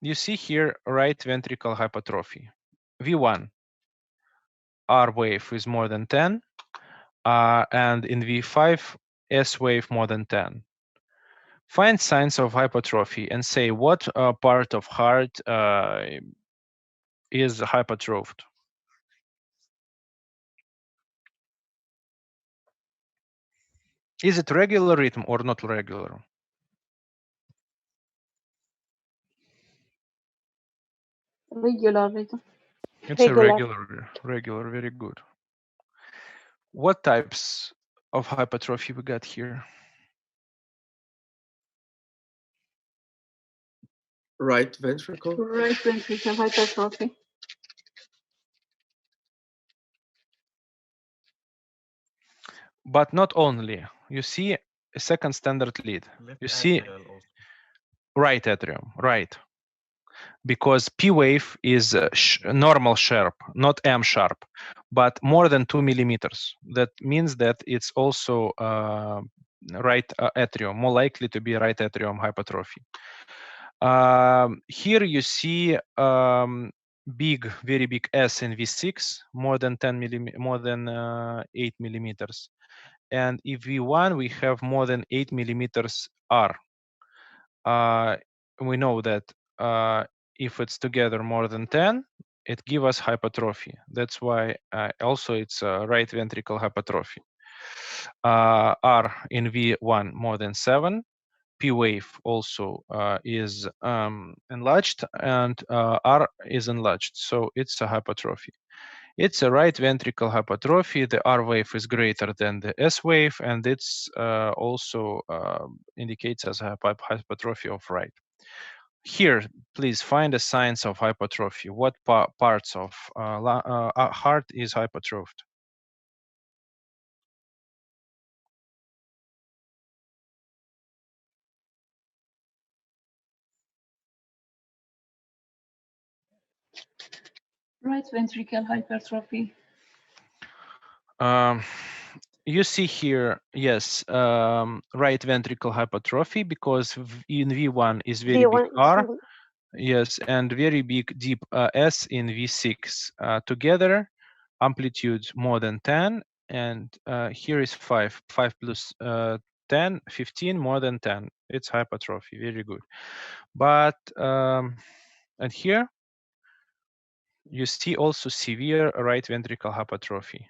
You see here right ventricle hypertrophy. V1, R wave is more than 10, and in V5, S wave more than 10. Find signs of hypertrophy and say what part of heart is hypertrophed. Is it regular rhythm or not regular? Regular rhythm. It's a Regular. regular, very good. What types of hypertrophy we got here? Right ventricle. Right ventricle hypertrophy. But not only. You see a second standard lead. Left You see atrial also. right atrium, right. Because P wave is normal sharp, not M sharp, but more than 2 millimeters. That means that it's also right atrium, more likely to be right atrium hypertrophy. Here you see very big S in V6, more than 8 millimeters. And if V1, we have more than 8 millimeters R. We know that if it's together more than 10, it gives us hypertrophy. That's why also it's right ventricle hypertrophy. R in V1 more than 7. P wave also is enlarged, and R is enlarged, so it's a hypertrophy. It's a right ventricle hypertrophy. The R wave is greater than the S wave, and it's also indicates as a hypertrophy of right. Here, please find the signs of hypertrophy. What parts of heart is hypertrophed? Right ventricle hypertrophy. You see here, yes, right ventricle hypertrophy, because in V1 is very big V1 R, yes, and very big deep S in V6. Together, amplitude more than 10, and here is 5. 5 plus 10, 15, more than 10. It's hypertrophy, very good. But, and here, you see also severe right ventricle hypertrophy.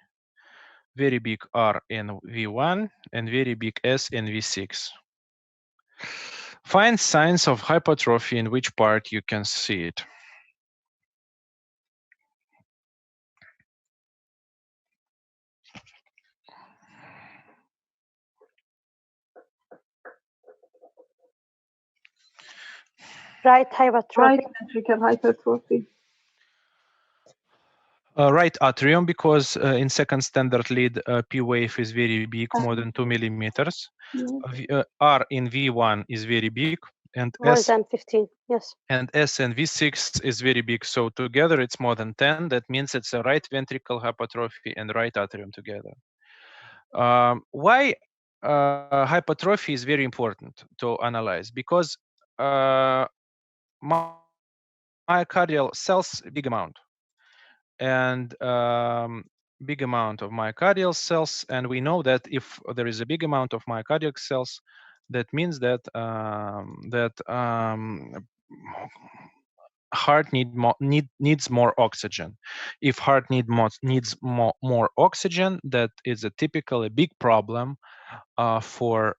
Very big R in V1 and very big S in V6. Find signs of hypertrophy in which part you can see it. Right hypertrophy. Right ventricle hypertrophy. Right atrium, because in second standard lead, P wave is very big, more than 2 millimeters. R in V1 is very big, and More S than 15, yes. and S and V6 is very big. So together it's more than 10. That means it's a right ventricle hypertrophy and right atrium together. Why hypertrophy is very important to analyze? Because myocardial cells big amount, and big amount of myocardial cells, and we know that if there is a big amount of myocardial cells, that means that heart needs more oxygen. If heart needs more oxygen, that is a typically big problem for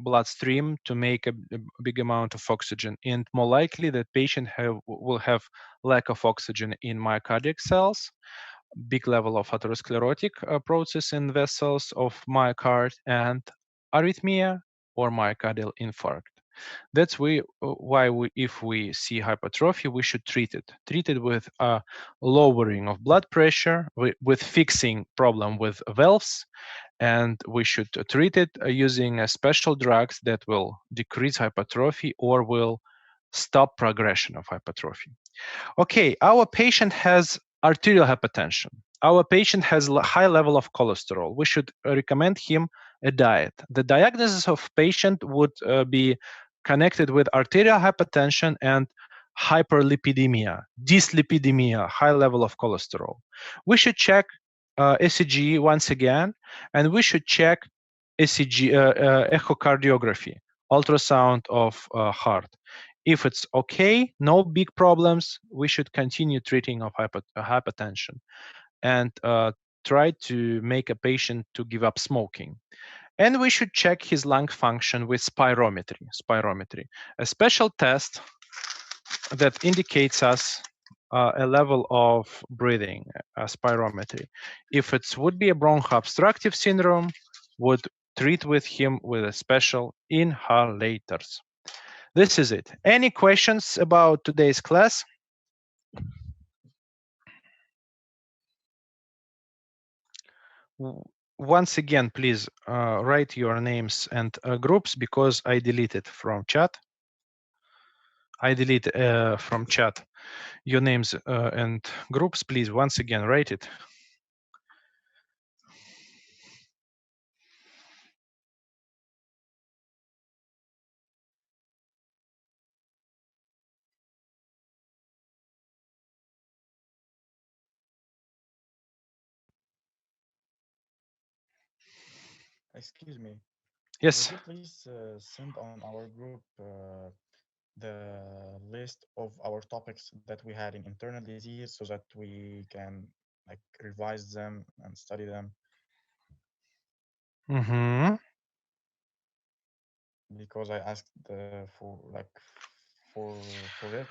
bloodstream to make a big amount of oxygen, and more likely that patient will have lack of oxygen in myocardial cells, big level of atherosclerotic process in vessels of myocardium, and arrhythmia or myocardial infarct. That's why if we see hypertrophy, we should treat it with a lowering of blood pressure, with fixing problem with valves, and we should treat it using special drugs that will decrease hypertrophy or will stop progression of hypertrophy. Okay, our patient has arterial hypertension. our patient has high level of cholesterol. We should recommend him a diet. The diagnosis of patient would be connected with arterial hypertension and hyperlipidemia, dyslipidemia, high level of cholesterol. We should check ECG once again, and we should check ECG, echocardiography, ultrasound of heart. If it's okay, no big problems, we should continue treating of hypertension and try to make a patient to give up smoking. And we should check his lung function with spirometry, a special test that indicates us a level of breathing, spirometry. If it would be a broncho-obstructive syndrome, would treat with him with a special inhalators. This is it. Any questions about today's class? Once again, please write your names and groups, because I deleted from chat. I delete from chat your names and groups. Please, once again, write it. Excuse me. Yes. Would you please send on our group the list of our topics that we had in internal disease so that we can like revise them and study them? Mm-hmm. Because I asked for it.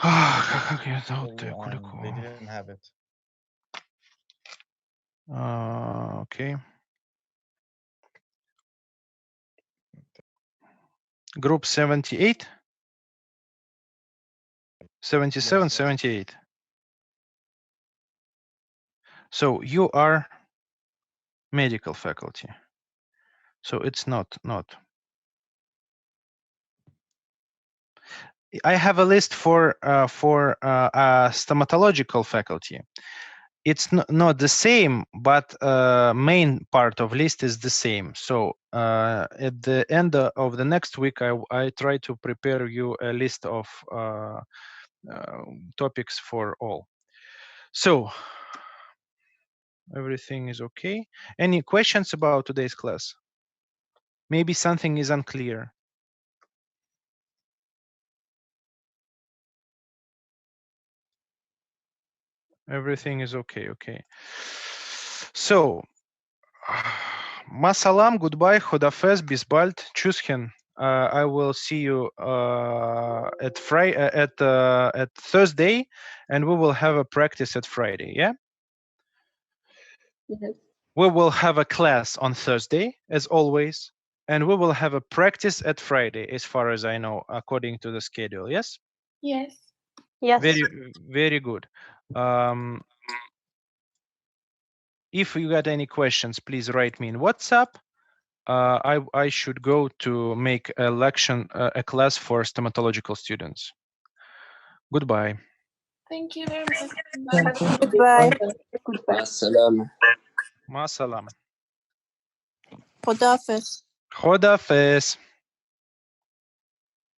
And they didn't have it. Okay. Group 78, 77, Yes. 78. So you are medical faculty. So it's not. I have a list for stomatological faculty. It's not the same, but main part of list is the same. So at the end of the next week, I try to prepare you a list of topics for all. So everything is okay. Any questions about today's class? Maybe something is unclear. Everything is okay. So, Masalam, goodbye, Khodafez, bis bald, tschüsschen. I will see you at Thursday, and we will have a practice at Friday. Yeah. Yes. We will have a class on Thursday, as always, and we will have a practice at Friday, as far as I know, according to the schedule. Yes. Yes. Yes. Very good. If you got any questions, please write me in WhatsApp. I should go to make a class for stomatological students. Goodbye. Thank you very much. Thank you. Goodbye. Goodbye. السلامة. Ma salam. خدافظ. Khodafez.